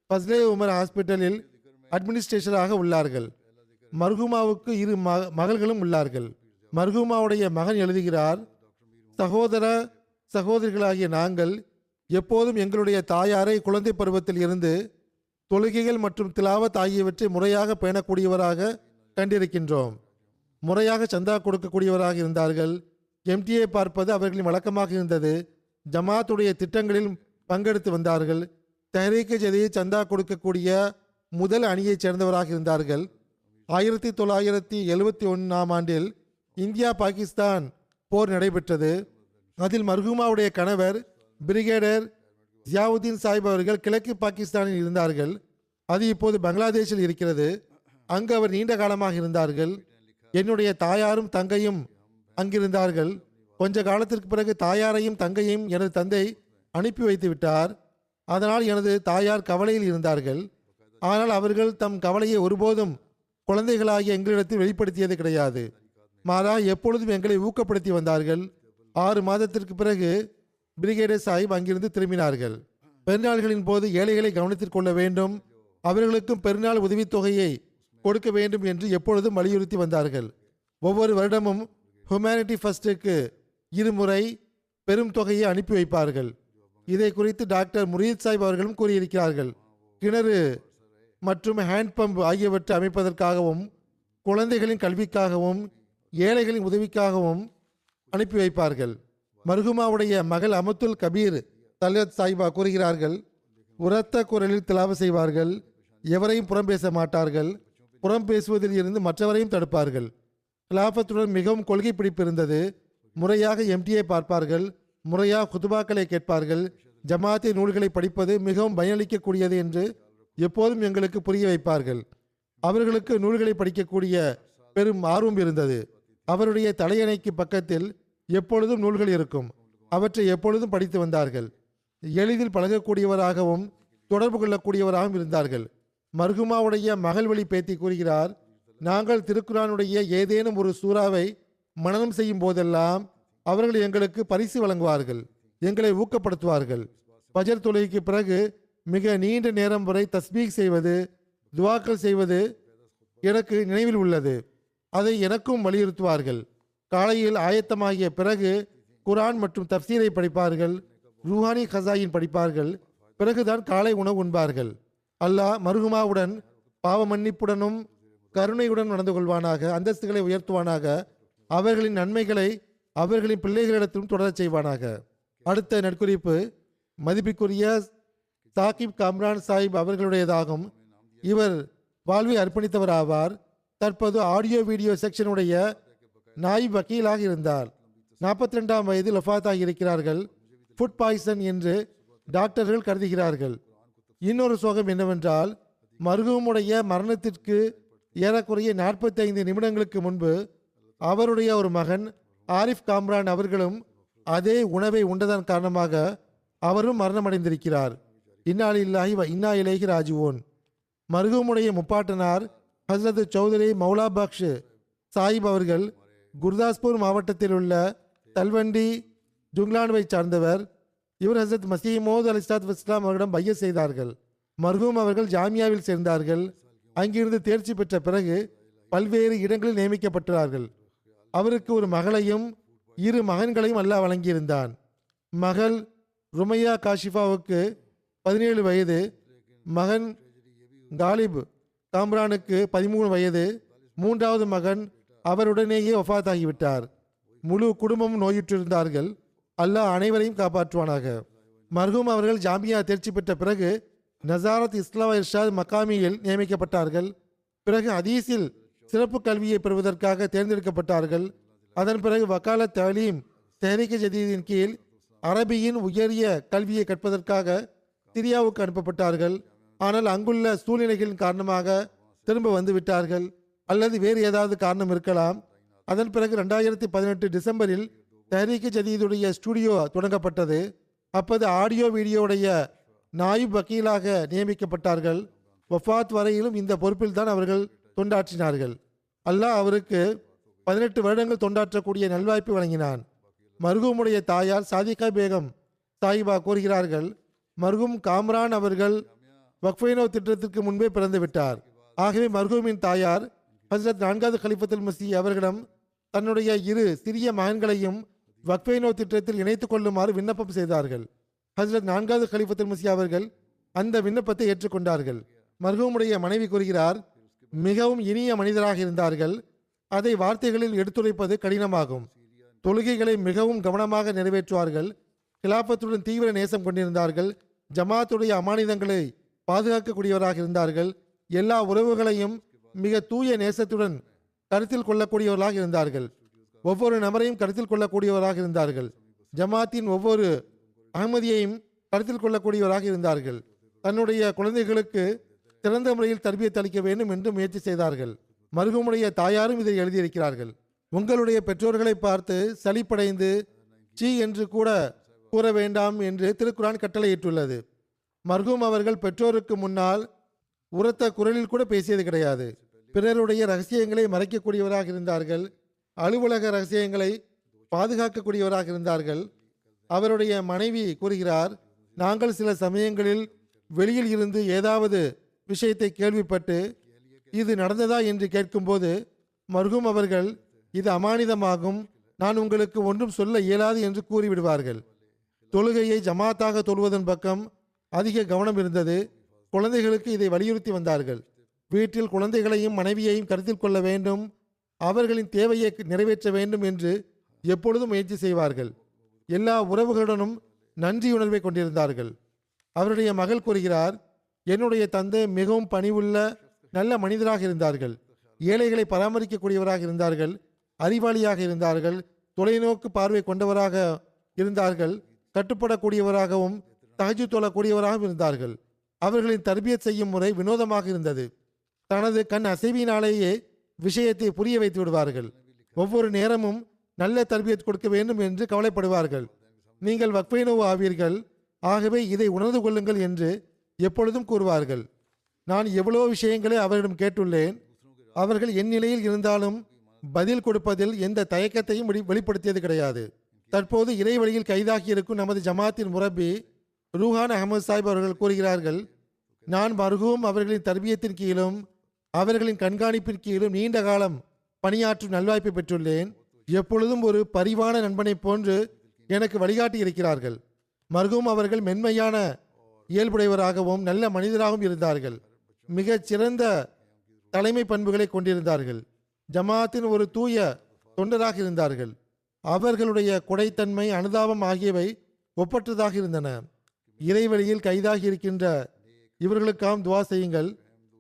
ஃபஸ்லே உமர் ஹாஸ்பிட்டலில் அட்மினிஸ்ட்ரேட்டராக உள்ளார்கள். மர்ஹூமாவுக்கு இரு மகள்களும் உள்ளார்கள். மர்ஹூமாவுடைய மகன் எழுதுகிறார், சகோதர சகோதரிகளாகிய நாங்கள் எப்போதும் எங்களுடைய தாயாரை குழந்தை பருவத்தில் இருந்து தொழுகைகள் மற்றும் திலாவத் ஆகியவற்றை முறையாக பேணக்கூடியவராக கண்டிருக்கின்றோம். முறையாக சந்தா கொடுக்கக்கூடியவராக இருந்தார்கள். எம்டிஏ பார்ப்பது அவர்களின் வழக்கமாக இருந்தது. ஜமாத்துடைய திட்டங்களில் பங்கெடுத்து வந்தார்கள். தெஹ்ரீக் ஜதீத் சந்தா கொடுக்கக்கூடிய முதல் அணியைச் சேர்ந்தவராக இருந்தார்கள். 1971ஆம் ஆண்டில் இந்தியா பாகிஸ்தான் போர் நடைபெற்றது. அதில் மர்ஹூமாவுடைய கணவர் பிரிகேடர் ஜியாவுத்தீன் சாஹிப் அவர்கள் கிழக்கு பாகிஸ்தானில் இருந்தார்கள். அது இப்போது பங்களாதேஷில் இருக்கிறது. அங்கு அவர் நீண்ட காலமாக இருந்தார்கள். என்னுடைய தாயாரும் தங்கையும் அங்கிருந்தார்கள். கொஞ்ச காலத்திற்கு பிறகு தாயாரையும் தங்கையும் எனது தந்தை அனுப்பி வைத்து விட்டார். அதனால் எனது தாயார் கவலையில் இருந்தார்கள். ஆனால் அவர்கள் தம் கவலையை ஒருபோதும் குழந்தைகளாகிய எங்களிடத்தில் வெளிப்படுத்தியது கிடையாது. மாறா எப்பொழுதும் எங்களை ஊக்கப்படுத்தி வந்தார்கள். 6 மாதத்திற்கு பிறகு பிரிகேடர் சாஹிப் அங்கிருந்து திரும்பினார்கள். பெருநாள்களின் போது ஏழைகளை கவனித்துக் கொள்ள வேண்டும், அவர்களுக்கும் பெருநாள் உதவித்தொகையை கொடுக்க வேண்டும் என்று எப்பொழுதும் வலியுறுத்தி வந்தார்கள். ஒவ்வொரு வருடமும் ஹியூமனிட்டி ஃபர்ஸ்டுக்கு 2 முறை பெரும் தொகையை அனுப்பி வைப்பார்கள். இதை குறித்து டாக்டர் முரீத் சாஹிப் அவர்களும் கூறியிருக்கிறார்கள். கிணறு மற்றும் ஹேண்ட் பம்ப் ஆகியவற்றை அமைப்பதற்காகவும் குழந்தைகளின் கல்விக்காகவும் ஏழைகளின் உதவிக்காகவும் அனுப்பி வைப்பார்கள். மர்ஹூமாவுடைய மகள் அமத்துல் கபீர் தல்யத் சாஹிபா கூறுகிறார்கள், உரத்த குரலில் திலாவ செய்வார்கள். எவரையும் புறம் பேச மாட்டார்கள். புறம் பேசுவதில் இருந்து மற்றவரையும் தடுப்பார்கள். கிலாஃபத்துடன் மிகவும் கொள்கை பிடிப்பு இருந்தது. முறையாக எம்டிஏ பார்ப்பார்கள். முறையாக குதுபாக்களை கேட்பார்கள். ஜமாத்தின் நூல்களை படிப்பது மிகவும் பயனளிக்கக்கூடியது என்று எப்போதும் எங்களுக்கு புரிய வைப்பார்கள். அவர்களுக்கு நூல்களை படிக்கக்கூடிய பெரும் ஆர்வம் இருந்தது. அவருடைய தலையணைக்கு பக்கத்தில் எப்பொழுதும் நூல்கள் இருக்கும். அவற்றை எப்பொழுதும் படித்து வந்தார்கள். எளிதில் பழகக்கூடியவராகவும் தொடர்பு கொள்ளக்கூடியவராகவும் இருந்தார்கள். மர்ஹூமாவுடைய மகள் வழி பேத்தி கூறுகிறார், நாங்கள் திருக்குரானுடைய ஏதேனும் ஒரு சூறாவை மனனம் செய்யும் போதெல்லாம் அவர்கள் எங்களுக்கு பரிசு வழங்குவார்கள், எங்களை ஊக்கப்படுத்துவார்கள். பஜர் தொழுகைக்கு பிறகு மிக நீண்ட நேரம் வரை தஸ்பீக் செய்வது, துவாக்கள் செய்வது எனக்கு நினைவில் உள்ளது. அதை எனக்கும் வலியுறுத்துவார்கள். காலையில் ஆயத்தமாகிய பிறகு குர்ஆன் மற்றும் தப்சீரை படிப்பார்கள், ரூஹானி கசாயின் படிப்பார்கள். பிறகுதான் காலை உணவு உண்பார்கள். அல்லாஹ் மர்ஹூமாவுடன் பாவ மன்னிப்புடனும் கருணையுடன் நடந்து கொள்வானாக, அந்தஸ்துகளை உயர்த்துவானாக, அவர்களின் நன்மைகளை அவர்களின் பிள்ளைகளிடத்திலும் தொடரச் செய்வானாக. அடுத்த நட்குறிப்பு மதிப்பிற்குரிய சாகிப் காம்ரான் சாஹிப் அவர்களுடையதாகும். இவர் வாழ்வை அர்ப்பணித்தவர் ஆவார். தற்போது ஆடியோ வீடியோ செக்ஷனுடைய நாயிப் வக்கீலாக இருந்தார். 42ஆம் வயதில் வஃபாத்தாகி இருக்கிறார்கள். ஃபுட் பாய்சன் என்று டாக்டர்கள் கருதுகிறார்கள். இன்னொரு சோகம் என்னவென்றால், மர்ஹூமுடைய மரணத்திற்கு ஏறக்குறைய 45 நிமிடங்களுக்கு முன்பு அவருடைய ஒரு மகன் ஆரிஃப் காம்ரான் அவர்களும் அதே உணவை உண்டதன் காரணமாக அவரும் மரணமடைந்திருக்கிறார். இன்னா லில்லாஹி வ இன்னா இலைஹி ராஜிஊன். மர்ஹூமுடைய முப்பாட்டனார் ஹஸ்ரத் சௌதரி மௌலா பக்ஷ் சாஹிப் அவர்கள் குர்தாஸ்பூர் மாவட்டத்தில் உள்ள தல்வண்டி ஜுங்லானுவை சார்ந்தவர். இவர் ஹஸ்ரத் மசீமோத் அலிஸ்லாத் வஸ்லாம் அவர்களிடம் பையத் செய்தார்கள். மர்ஹூம் அவர்கள் ஜாமியாவில் சேர்ந்தார்கள். அங்கிருந்து தேர்ச்சி பெற்ற பிறகு பல்வேறு இடங்களில் நியமிக்கப்பட்டார்கள். அவருக்கு ஒரு மகளையும் 2 மகன்களையும் அல்லாஹ் வழங்கியிருந்தான். மகள் ருமையா காஷிஃபாவுக்கு 17 வயது, மகன் காலிப் காம்ரானுக்கு 13 வயது, 3வது மகன் அவருடனேயே வஃபாத்தாகிவிட்டார். முழு குடும்பமும் நோயுற்றிருந்தார்கள். அல்லாஹ் அனைவரையும் காப்பாற்றுவானாக. மர்ஹூம் அவர்கள் ஜாமியா தேர்ச்சி பெற்ற பிறகு நசாரத் இஸ்லாம் இர்ஷாத் மக்காமியில் நியமிக்கப்பட்டார்கள். பிறகு ஹதீஸில் சிறப்பு கல்வியை பெறுவதற்காக தேர்ந்தெடுக்கப்பட்டார்கள். அதன் பிறகு வக்காலத் தலீம் தெஹ்ரீக் ஜதீதின் கீழ் அரபியின் உயரிய கல்வியை கற்பதற்காக சிரியாவுக்கு அனுப்பப்பட்டார்கள். ஆனால் அங்குள்ள சூழ்நிலைகளின் காரணமாக திரும்ப வந்து விட்டார்கள், அல்லது வேறு ஏதாவது காரணம் இருக்கலாம். அதன் பிறகு 2018 டிசம்பரில் தெஹ்ரீக் ஜதீதுடைய ஸ்டுடியோ தொடங்கப்பட்டது. அப்போது ஆடியோ வீடியோவுடைய நாயிப் வக்கீலாக நியமிக்கப்பட்டார்கள். வஃபாத் வரையிலும் இந்த பொறுப்பில் தான் அவர்கள் தொண்டாற்றினார்கள். அல்லாஹ் அவருக்கு 18 வருடங்கள் தொண்டாற்றக்கூடிய நல்வாய்ப்பு வழங்கினான். மர்ஹூமுடைய தாயார் சாதிகா பேகம் சாஹிபா கூறுகிறார்கள், மர்ஹூம் காம்ரான் அவர்கள் வக்ஃபைனோ திட்டத்திற்கு முன்பே பிறந்து விட்டார். ஆகவே மர்ஹூமின் தாயார் ஹஸ்ரத் 4வது கலிஃபத்துல் மஸீஹ் அவர்களிடம் தன்னுடைய 2 சிறிய மகன்களையும் வக்ஃபைனோ திட்டத்தில் இணைத்துக் கொள்ளுமாறு விண்ணப்பம் செய்தார்கள். ஹஸ்ரத் 4வது கலிஃபத்துல் மஸீஹ் அவர்கள் அந்த விண்ணப்பத்தை ஏற்றுக்கொண்டார்கள். மர்ஹூமுடைய மனைவி கூறுகிறார், மிகவும் இனிய மனிதராக இருந்தார்கள். அதை வார்த்தைகளில் எடுத்துரைப்பது கடினமாகும். தொழுகைகளை மிகவும் கவனமாக நிறைவேற்றுவார்கள். கிலாபத்துடன் தீவிர நேசம் கொண்டிருந்தார்கள். ஜமாத்துடைய அமானிதங்களை பாதுகாக்கக்கூடியவராக இருந்தார்கள். எல்லா உறவுகளையும் மிக தூய நேசத்துடன் கருத்தில் கொள்ளக்கூடியவர்களாக இருந்தார்கள். ஒவ்வொரு நபரையும் கருத்தில் கொள்ளக்கூடியவராக இருந்தார்கள். ஜமாத்தின் ஒவ்வொரு அகமதியையும் கருத்தில் கொள்ளக்கூடியவராக இருந்தார்கள். தன்னுடைய குழந்தைகளுக்கு சிறந்த முறையில் தர்பியத் அளிக்க வேண்டும் என்று முயற்சி செய்தார்கள். மர்ஹூமுடைய தாயாரும் இதை எழுதியிருக்கிறார்கள். உங்களுடைய பெற்றோர்களை பார்த்து சலிப்படைந்து சீ என்று கூட கூற வேண்டாம் என்று திருக்குரான் கட்டளையிட்டுள்ளது. மர்ஹூம் அவர்கள் பெற்றோருக்கு முன்னால் உரத்த குரலில் கூட பேசியது கிடையாது. பிறருடைய ரகசியங்களை மறைக்கக்கூடியவராக இருந்தார்கள். அலுவலக ரகசியங்களை பாதுகாக்கக்கூடியவராக இருந்தார்கள். அவருடைய மனைவி கூறுகிறார், நாங்கள் சில சமயங்களில் வெளியில் இருந்து ஏதாவது விஷயத்தை கேள்விப்பட்டு இது நடந்ததா என்று கேட்கும்போது மர்ஹூம் அவர்கள் இது அமானிதமாகும், நான் உங்களுக்கு ஒன்றும் சொல்ல இயலாது என்று கூறிவிடுவார்கள். தொழுகையை ஜமாத்தாக தொழுவதன் பக்கம் அதிக கவனம் இருந்தது. குழந்தைகளுக்கு இதை வலியுறுத்தி வந்தார்கள். வீட்டில் குழந்தைகளையும் மனைவியையும் கருத்தில் கொள்ள வேண்டும், அவர்களின் தேவையை நிறைவேற்ற வேண்டும் என்று எப்பொழுதும் முயற்சி செய்வார்கள். எல்லா உறவுகளுடனும் நன்றியுணர்வை கொண்டிருந்தார்கள். அவருடைய மகள் கூறுகிறார், என்னுடைய தந்தை மிகவும் பணிவுள்ள நல்ல மனிதராக இருந்தார்கள். ஏழைகளை பராமரிக்கக்கூடியவராக இருந்தார்கள். அறிவாளியாக இருந்தார்கள். தொலைநோக்கு பார்வை கொண்டவராக இருந்தார்கள். கட்டுப்படக்கூடியவராகவும் தஹஜ்ஜு தொழக்கூடியவராகவும் இருந்தார்கள். அவர்களின் தர்பியத் செய்யும் முறை வினோதமாக இருந்தது. தனது கண் அசைவினாலேயே விஷயத்தை புரிய வைத்து விடுவார்கள். ஒவ்வொரு நேரமும் நல்ல தர்பியத் கொடுக்க வேண்டும் என்று கவலைப்படுவார்கள். நீங்கள் வக்ஃபைனோ ஆவீர்கள், ஆகவே இதை உணர்ந்து கொள்ளுங்கள் என்று எப்பொழுதும் கூறுவார்கள். நான் எவ்வளோ விஷயங்களை அவரிடம் கேட்டுள்ளேன். அவர்கள் என் நிலையில் இருந்தாலும் பதில் கொடுப்பதில் எந்த தயக்கத்தையும் வெளிப்படுத்தியது கிடையாது. தற்போது இறை வழியில் கைதாகி இருக்கும் நமது ஜமாத்தின் முரப்பி ரூஹான் அகமது சாஹிப் அவர்கள் கூறுகிறார்கள், நான் மர்ஹூம் அவர்களின் தர்பியத்தின் கீழும் அவர்களின் கண்காணிப்பின் கீழும் நீண்ட காலம் பணியாற்றும் நல்வாய்ப்பை பெற்றுள்ளேன். எப்பொழுதும் ஒரு பரிவான நண்பனை போன்று எனக்கு வழிகாட்டி இருக்கிறார்கள். மர்ஹூம் அவர்கள் மென்மையான இயல்புடையவராகவும் நல்ல மனிதராகவும் இருந்தார்கள். மிகச் சிறந்த தலைமை பண்புகளை கொண்டிருந்தார்கள். ஜமாத்தின் ஒரு தூய தொண்டராக இருந்தார்கள். அவர்களுடைய கொடைத்தன்மை, அனுதாபம் ஆகியவை ஒப்பற்றதாக இருந்தன. இறைவழியில் கைதாகி இருக்கின்ற இவர்களுக்காம் துவா செய்யுங்கள்.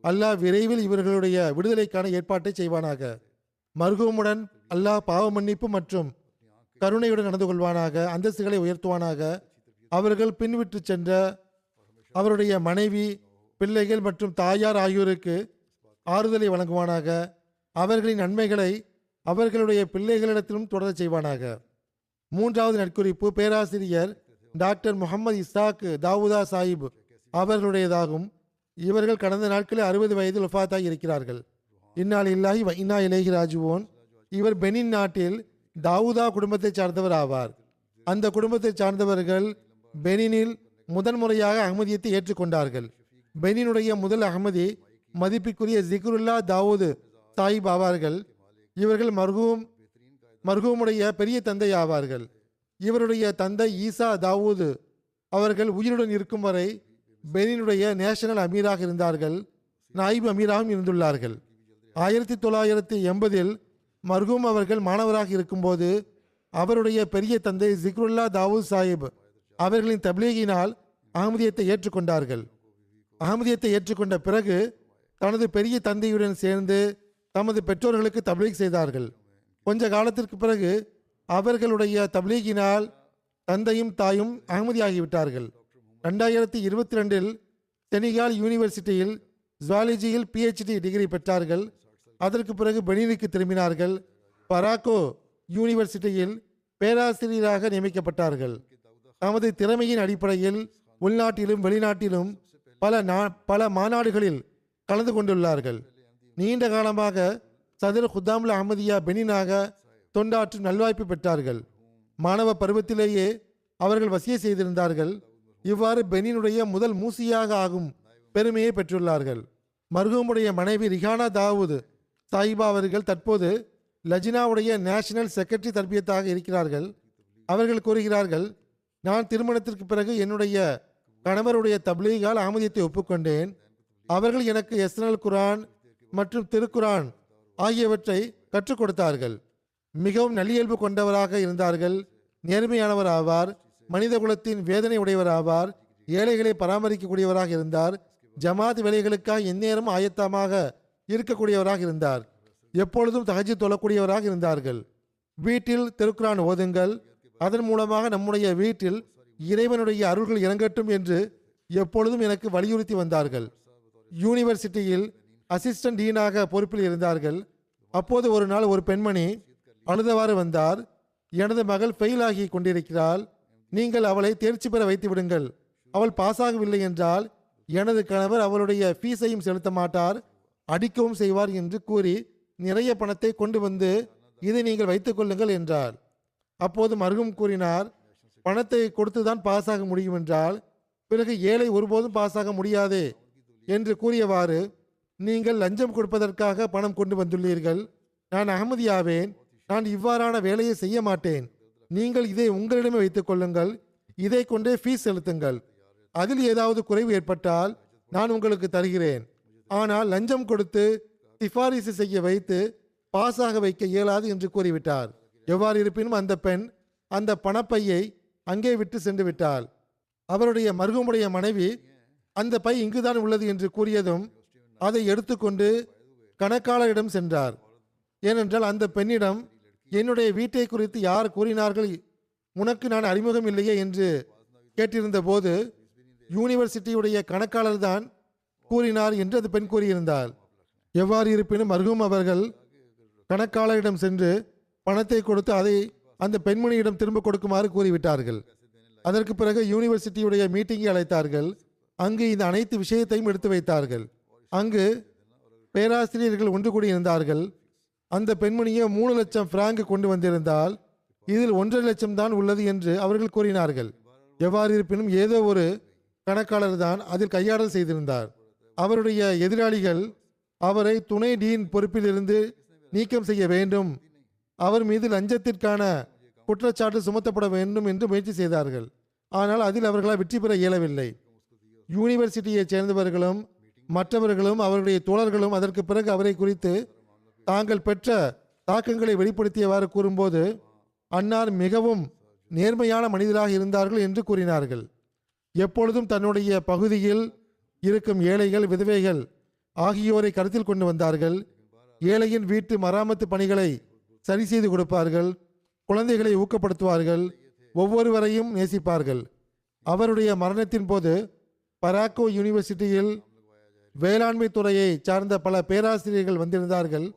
அல்லாஹ் விரைவில் இவர்களுடைய விடுதலைக்கான ஏற்பாட்டை செய்வானாக. மர்ஹூமுடன் அல்லாஹ் பாவ மன்னிப்பு மற்றும் கருணையுடன் நடந்து கொள்வானாக. அந்தஸ்துகளை உயர்த்துவானாக. அவர்கள் பின்விட்டு சென்ற அவருடைய மனைவி, பிள்ளைகள் மற்றும் தாயார் ஆகியோருக்கு ஆறுதலை வழங்குவானாக. அவர்களின் நன்மைகளை அவர்களுடைய பிள்ளைகளிடத்திலும் தொடரச் செய்வானாக. மூன்றாவது நற்குறிப்பு பேராசிரியர் டாக்டர் முகமது இஸ்ஸாக் தாவூதா சாஹிப் அவர்களுடையதாகும். இவர்கள் கடந்த நாட்களில் 60 வயதில் வஃபாத்தாகி இருக்கிறார்கள். இன்னால் இல்லாஹி வ இன்னா இலைஹி ராஜிஊன். இவர் பெனின் நாட்டில் தாவூதா குடும்பத்தை சார்ந்தவர் ஆவார். அந்த குடும்பத்தை சார்ந்தவர்கள் பெனினில் முதன்முறையாக அஹ்மதியத்தை ஏற்றுக்கொண்டார்கள். பெனினுடைய முதல் அஹ்மதி மதிப்பிற்குரிய ஜிக்ருல்லா தாவூத் சாஹிப் ஆவார்கள். இவர்கள் மர்ஹூமுடைய பெரிய தந்தை ஆவார்கள். இவருடைய தந்தை ஈசா தாவூத் அவர்கள் உயிருடன் இருக்கும் வரை பெனினுடைய நேஷனல் அமீராக இருந்தார்கள். நாயிப் அமீராகவும் இருந்துள்ளார்கள். 1980 மர்ஹூம் அவர்கள் மாணவராக இருக்கும்போது அவருடைய பெரிய தந்தை ஜிக்ருல்லா தாவூத் சாஹிப் அவர்களின் தப்லீகினால் அஹ்மதியத்தை ஏற்றுக்கொண்டார்கள். அஹ்மதியத்தை ஏற்றுக்கொண்ட பிறகு தனது பெரிய தந்தையுடன் சேர்ந்து தமது பெற்றோர்களுக்கு தப்லீக் செய்தார்கள். கொஞ்ச காலத்திற்கு பிறகு அவர்களுடைய தப்லீகினால் தந்தையும் தாயும் அஹ்மதி ஆகிவிட்டார்கள். 2022 செனிகால் யூனிவர்சிட்டியில் ஜுவாலஜியில் PhD டிகிரி பெற்றார்கள். அதற்கு பிறகு பெனினுக்கு திரும்பினார்கள். பராக்கோ யூனிவர்சிட்டியில் பேராசிரியராக நியமிக்கப்பட்டார்கள். தமது திறமையின் அடிப்படையில் உள்நாட்டிலும் வெளிநாட்டிலும் பல மாநாடுகளில் கலந்து கொண்டுள்ளார்கள். நீண்ட காலமாக சதர் குத்தாமுல் அஹ்மதியா பெனினாக தொண்டாற்றும் நல்வாய்ப்பு பெற்றார்கள். மாணவ பருவத்திலேயே அவர்கள் வசிய செய்திருந்தார்கள். இவ்வாறு பெனினுடைய முதல் மூசியாக ஆகும் பெருமையை பெற்றுள்ளார்கள். மர்ஹூமுடைய மனைவி ரிஹானா தாவூத் சாஹிபா அவர்கள் தற்போது லஜினாவுடைய நேஷனல் செக்ரட்டரி தர்பியத்தாக இருக்கிறார்கள். அவர்கள் கூறுகிறார்கள், நான் திருமணத்திற்கு பிறகு என்னுடைய கணவருடைய தப்லீகால் அஹ்மதியத்தை ஒப்புக்கொண்டேன். அவர்கள் எனக்கு எஸ்னல் குரான் மற்றும் திருக்குரான் ஆகியவற்றை கற்றுக் கொடுத்தார்கள். மிகவும் நல்லியல்பு கொண்டவராக இருந்தார்கள். நேர்மையானவர் ஆவார். மனித குலத்தின் வேதனை உடையவர் ஆவார். ஏழைகளை பராமரிக்கக்கூடியவராக இருந்தார். ஜமாத் வேலைகளுக்காக எந்நேரம் ஆயத்தமாக இருக்கக்கூடியவராக இருந்தார். எப்பொழுதும் தஹஜ்ஜுத் தொழக்கூடியவராக இருந்தார்கள். வீட்டில் திருக்குரான் ஓதுங்கள், அதன் மூலமாக நம்முடைய வீட்டில் இறைவனுடைய அருள்கள் இறங்கட்டும் என்று எப்பொழுதும் எனக்கு வலியுறுத்தி வந்தார்கள். யூனிவர்சிட்டியில் அசிஸ்டன்ட் டீனாக பொறுப்பில் இருந்தார்கள். அப்போது ஒரு நாள் ஒரு பெண்மணி அழுதவாறு வந்தார். எனது மகள் ஃபெயில் ஆகி கொண்டிருக்கிறாள். நீங்கள் அவளை தேர்ச்சி பெற வைத்து விடுங்கள். அவள் பாஸாகவில்லை என்றால் எனது கணவர் அவளுடைய ஃபீஸையும் செலுத்த மாட்டார், அடிக்கவும் செய்வார் என்று கூறி நிறைய பணத்தை கொண்டு வந்து இதை நீங்கள் வைத்துக் கொள்ளுங்கள் என்றார். அப்போது மர்ஹூம் கூறினார், பணத்தை கொடுத்துதான் பாஸாக முடியும் என்றால் பிறகு ஏழை ஒருபோதும் பாஸாக முடியாதே என்று கூறியவாறு, நீங்கள் லஞ்சம் கொடுப்பதற்காக பணம் கொண்டு வந்துள்ளீர்கள். நான் அகமதியாவேன். நான் இவ்வாறான வேலையை செய்ய மாட்டேன். நீங்கள் இதை உங்களிடமே வைத்துக் கொள்ளுங்கள். இதை கொண்டே ஃபீஸ் செலுத்துங்கள். அதில் ஏதாவது குறைவு ஏற்பட்டால் நான் உங்களுக்கு தருகிறேன். ஆனால் லஞ்சம் கொடுத்து சிபாரிசு செய்ய வைத்து பாஸாக வைக்க இயலாது என்று கூறிவிட்டார். எவ்வாறு இருப்பினும் அந்த பெண் அந்த பணப்பையை அங்கே விட்டு சென்று விட்டாள். அவருடைய மர்ஹூமுடைய மனைவி அந்த பை இங்குதான் உள்ளது என்று கூறியதும் அதை எடுத்துக்கொண்டு கணக்காளரிடம் சென்றார். ஏனென்றால் அந்த பெண்ணிடம், என்னுடைய வீட்டை குறித்து யார் கூறினார்கள், உனக்கு நான் அறிமுகம் இல்லையே என்று கேட்டிருந்த போது யூனிவர்சிட்டியுடைய கணக்காளர் தான் கூறினார் என்று அந்த பெண் கூறியிருந்தார். எவ்வாறு இருப்பினும் மர்ஹூம் அவர்கள் கணக்காளரிடம் சென்று பணத்தை கொடுத்து அதை அந்த பெண்மணியிடம் திரும்ப கொடுக்குமாறு கூறிவிட்டார்கள். அதற்கு பிறகு யூனிவர்சிட்டியுடைய மீட்டிங்கை அழைத்தார்கள். அங்கு இந்த அனைத்து விஷயத்தையும் எடுத்து வைத்தார்கள். அங்கு பேராசிரியர்கள் ஒன்று கூடி இருந்தார்கள். அந்த பெண்மணியை 3 லட்சம் பிராங்க் கொண்டு வந்திருந்தால் இதில் 1.5 லட்சம் தான் உள்ளது என்று அவர்கள் கூறினார்கள். எவ்வாறு இருப்பினும் ஏதோ ஒரு கணக்காளர் தான் அதில் கையாடல் செய்திருந்தார். அவருடைய எதிராளிகள் அவரை துணை டீன் பொறுப்பில் இருந்து நீக்கம் செய்ய வேண்டும், அவர் மீது லஞ்சத்திற்கான குற்றச்சாட்டு சுமத்தப்பட வேண்டும் என்று முயற்சி செய்தார்கள். ஆனால் அதில் அவர்களால் வெற்றி பெற இயலவில்லை. யூனிவர்சிட்டியைச் சேர்ந்தவர்களும் மற்றவர்களும் அவருடைய தோழர்களும் அதற்கு பிறகு அவரை குறித்து தாங்கள் பெற்ற தாக்கங்களை வெளிப்படுத்தியவாறு கூறும்போது அன்னார் மிகவும் நேர்மையான மனிதராக இருந்தார்கள் என்று கூறினார்கள். எப்பொழுதும் தன்னுடைய பகுதியில் இருக்கும் ஏழைகள், விதவைகள் ஆகியோரை கருத்தில் கொண்டு வந்தார்கள். ஏழையின் வீட்டு மராமத்து பணிகளை சரி செய்து கொடுப்பார்கள். குழந்தைகளை ஊக்கப்படுத்துவார்கள். ஒவ்வொருவரையும் நேசிப்பார்கள். அவருடைய மரணத்தின் போது பராக்கோ யூனிவர்சிட்டியில் வேளாண்மை துறையை சார்ந்த பல பேராசிரியர்கள் வந்திருந்தார்கள்.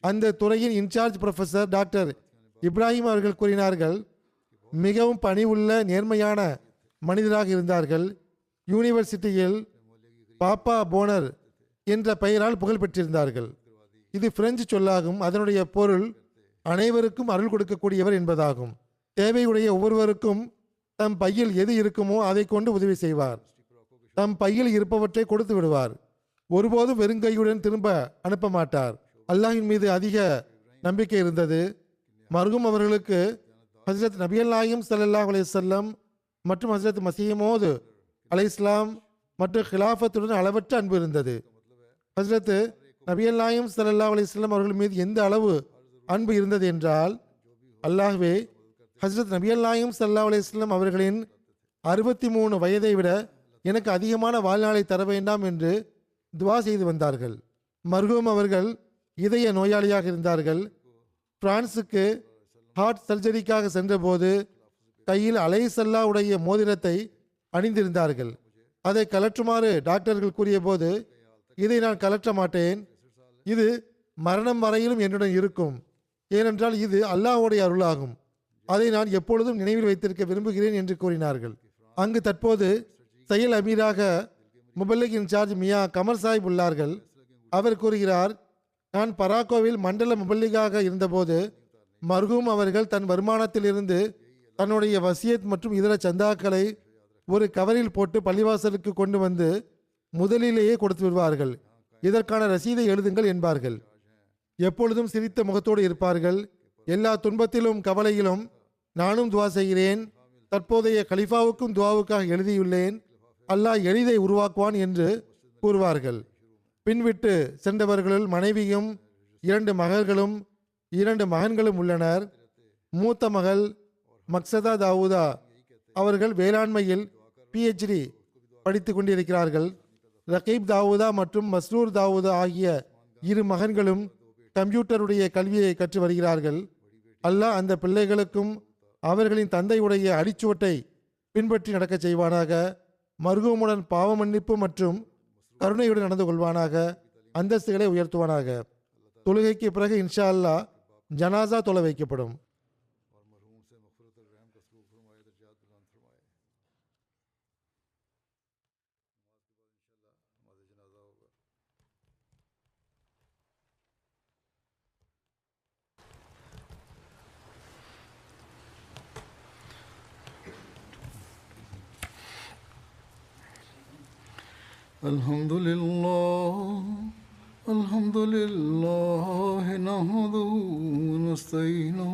அந்த துறையின் இன்சார்ஜ் ப்ரொஃபஸர் டாக்டர் இப்ராஹிம் அவர்கள் கூறினார்கள், மிகவும் பணிவுள்ள நேர்மையான மனிதராக இருந்தார்கள். யூனிவர்சிட்டியில் பாப்பா போனர் என்ற பெயரால் புகழ் பெற்றிருந்தார்கள். இது பிரெஞ்சு சொல்லாகும். அதனுடைய பொருள் அனைவருக்கும் அருள் கொடுக்கக்கூடியவர் என்பதாகும். தேவையுடைய ஒவ்வொருவருக்கும் தம் பையில் எது இருக்குமோ அதை கொண்டு உதவி செய்வார். தம் பையில் இருப்பவற்றை கொடுத்து விடுவார். ஒருபோதும் வெறுங்கையுடன் திரும்ப அனுப்ப மாட்டார். அல்லாஹின் மீது அதிக நம்பிக்கை இருந்தது. மர்ஹூம் அவர்களுக்கு ஹஜ்ரத் நபிகள் நாயகம் ஸல்லல்லாஹு அலைஹி வஸல்லம் மற்றும் ஹஜ்ரத் மஸீஹ் மவ்ஊத் அலைஹிஸ்ஸலாம் மற்றும் ஹிலாஃபத்துடன் அளவற்ற அன்பு இருந்தது. ஹஜ்ரத் நபிகள் நாயகம் ஸல்லல்லாஹு அலைஹி வஸல்லம் அவர்கள் மீது எந்த அளவு அன்பு இருந்தது என்றால், அல்லாஹ்வே ஹஜ்ரத் நபிகள் நாயகம் ஸல்லல்லாஹு அலைஹி வஸல்லம் அவர்களின் 63 வயதை விட எனக்கு அதிகமான வாழ்நாளை தர வேண்டாம் என்று துவா செய்து வந்தார்கள். மர்ஹூம் அவர்கள் இதய நோயாளியாக இருந்தார்கள். பிரான்சுக்கு ஹார்ட் சர்ஜரிக்காக சென்றபோது கையில் அலைஹிஸ்ஸலாவுடைய மோதிரத்தை அணிந்திருந்தார்கள். அதை கலற்றுமாறு டாக்டர்கள் கூறிய போது, இதை நான் கலற்ற மாட்டேன், இது மரணம் வரையிலும் என்னுடன் இருக்கும், ஏனென்றால் இது அல்லாஹ்வுடைய அருளாகும், அதை நான் எப்பொழுதும் நினைவில் வைத்திருக்க விரும்புகிறேன் என்று கூறினார்கள். அங்கு தற்போது செயல் அமீராக முபல்லிக் இன்சார்ஜ் மியா கமர் சாஹிப் உள்ளார்கள். அவர் கூறுகிறார், நான் பராக்கோவில் மண்டல முபல்லிகாக இருந்தபோது மர்ஹூம் அவர்கள் தன் வருமானத்திலிருந்து தன்னுடைய வசியத் மற்றும் இதர சந்தாக்களை ஒரு கவரில் போட்டு பள்ளிவாசலுக்கு கொண்டு வந்து முதலிலேயே கொடுத்து விடுவார்கள். இதற்கான ரசீதை எழுதுங்கள் என்பார்கள். எப்பொழுதும் சிரித்த முகத்தோடு இருப்பார்கள். எல்லா துன்பத்திலும் கவலையிலும் நானும் துவா செய்கிறேன், தற்போதைய கலிஃபாவுக்கும் துவாவுக்காக எழுதியுள்ளேன், அல்லாஹ் எளிதை உருவாக்குவான் என்று கூறுவார்கள். பின்விட்டு சென்றவர்களுள் மனைவியும் 2 மகள்களும் 2 மகன்களும் உள்ளனர். மூத்த மகள் மக்சதா தாவூதா அவர்கள் வேளாண்மையில் PhD படித்து கொண்டிருக்கிறார்கள். ரகீப் தாவூதா மற்றும் மஸ்ரூர் தாவூதா ஆகிய 2 மகன்களும் கம்ப்யூட்டருடைய கல்வியை கற்று வருகிறார்கள். அல்லாஹ் அந்த பிள்ளைகளுக்கும் அவர்களின் தந்தையுடைய அடிச்சுவட்டை பின்பற்றி நடக்க செய்வானாக. மர்ஹூமுடன் பாவ மன்னிப்பு மற்றும் கருணையுடன் நடந்து கொள்வானாக. அந்தஸ்துகளை உயர்த்துவானாக. தொழுகைக்கு பிறகு இன்ஷா அல்லாஹ் ஜனாசா தொலை வைக்கப்படும். الحمد لله نحمده ونستعينه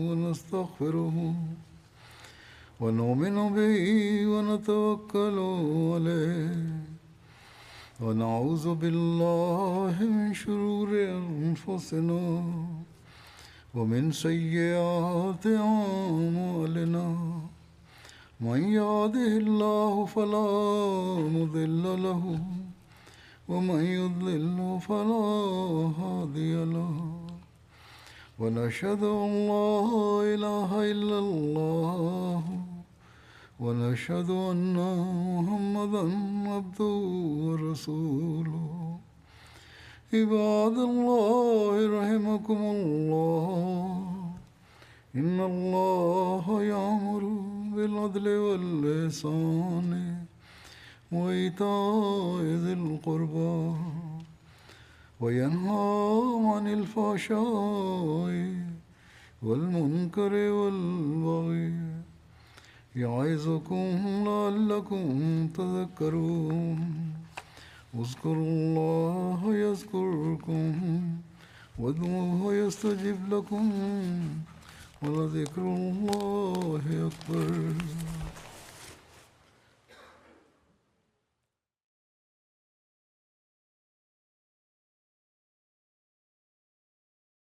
ونستغفره ونؤمن به ونتوكل عليه ونعوذ بالله من شرور أنفسنا ومن سيئات أعمالنا من يهده الله فلا مضل له ومن يضلل فلا هادي له ونشهد أن لا إله إلا الله ونشهد أن محمدا عبده ورسوله عباد الله رحمكم الله إن الله يأمر بالعدل والإحسان وإيتاء ذي القربى وينهى عن الفحشاء والمنكر والبغي يعظكم لعلكم تذكرون اذكروا الله يذكركم وادعوه يستجب لكم ولذكر الله أكبر.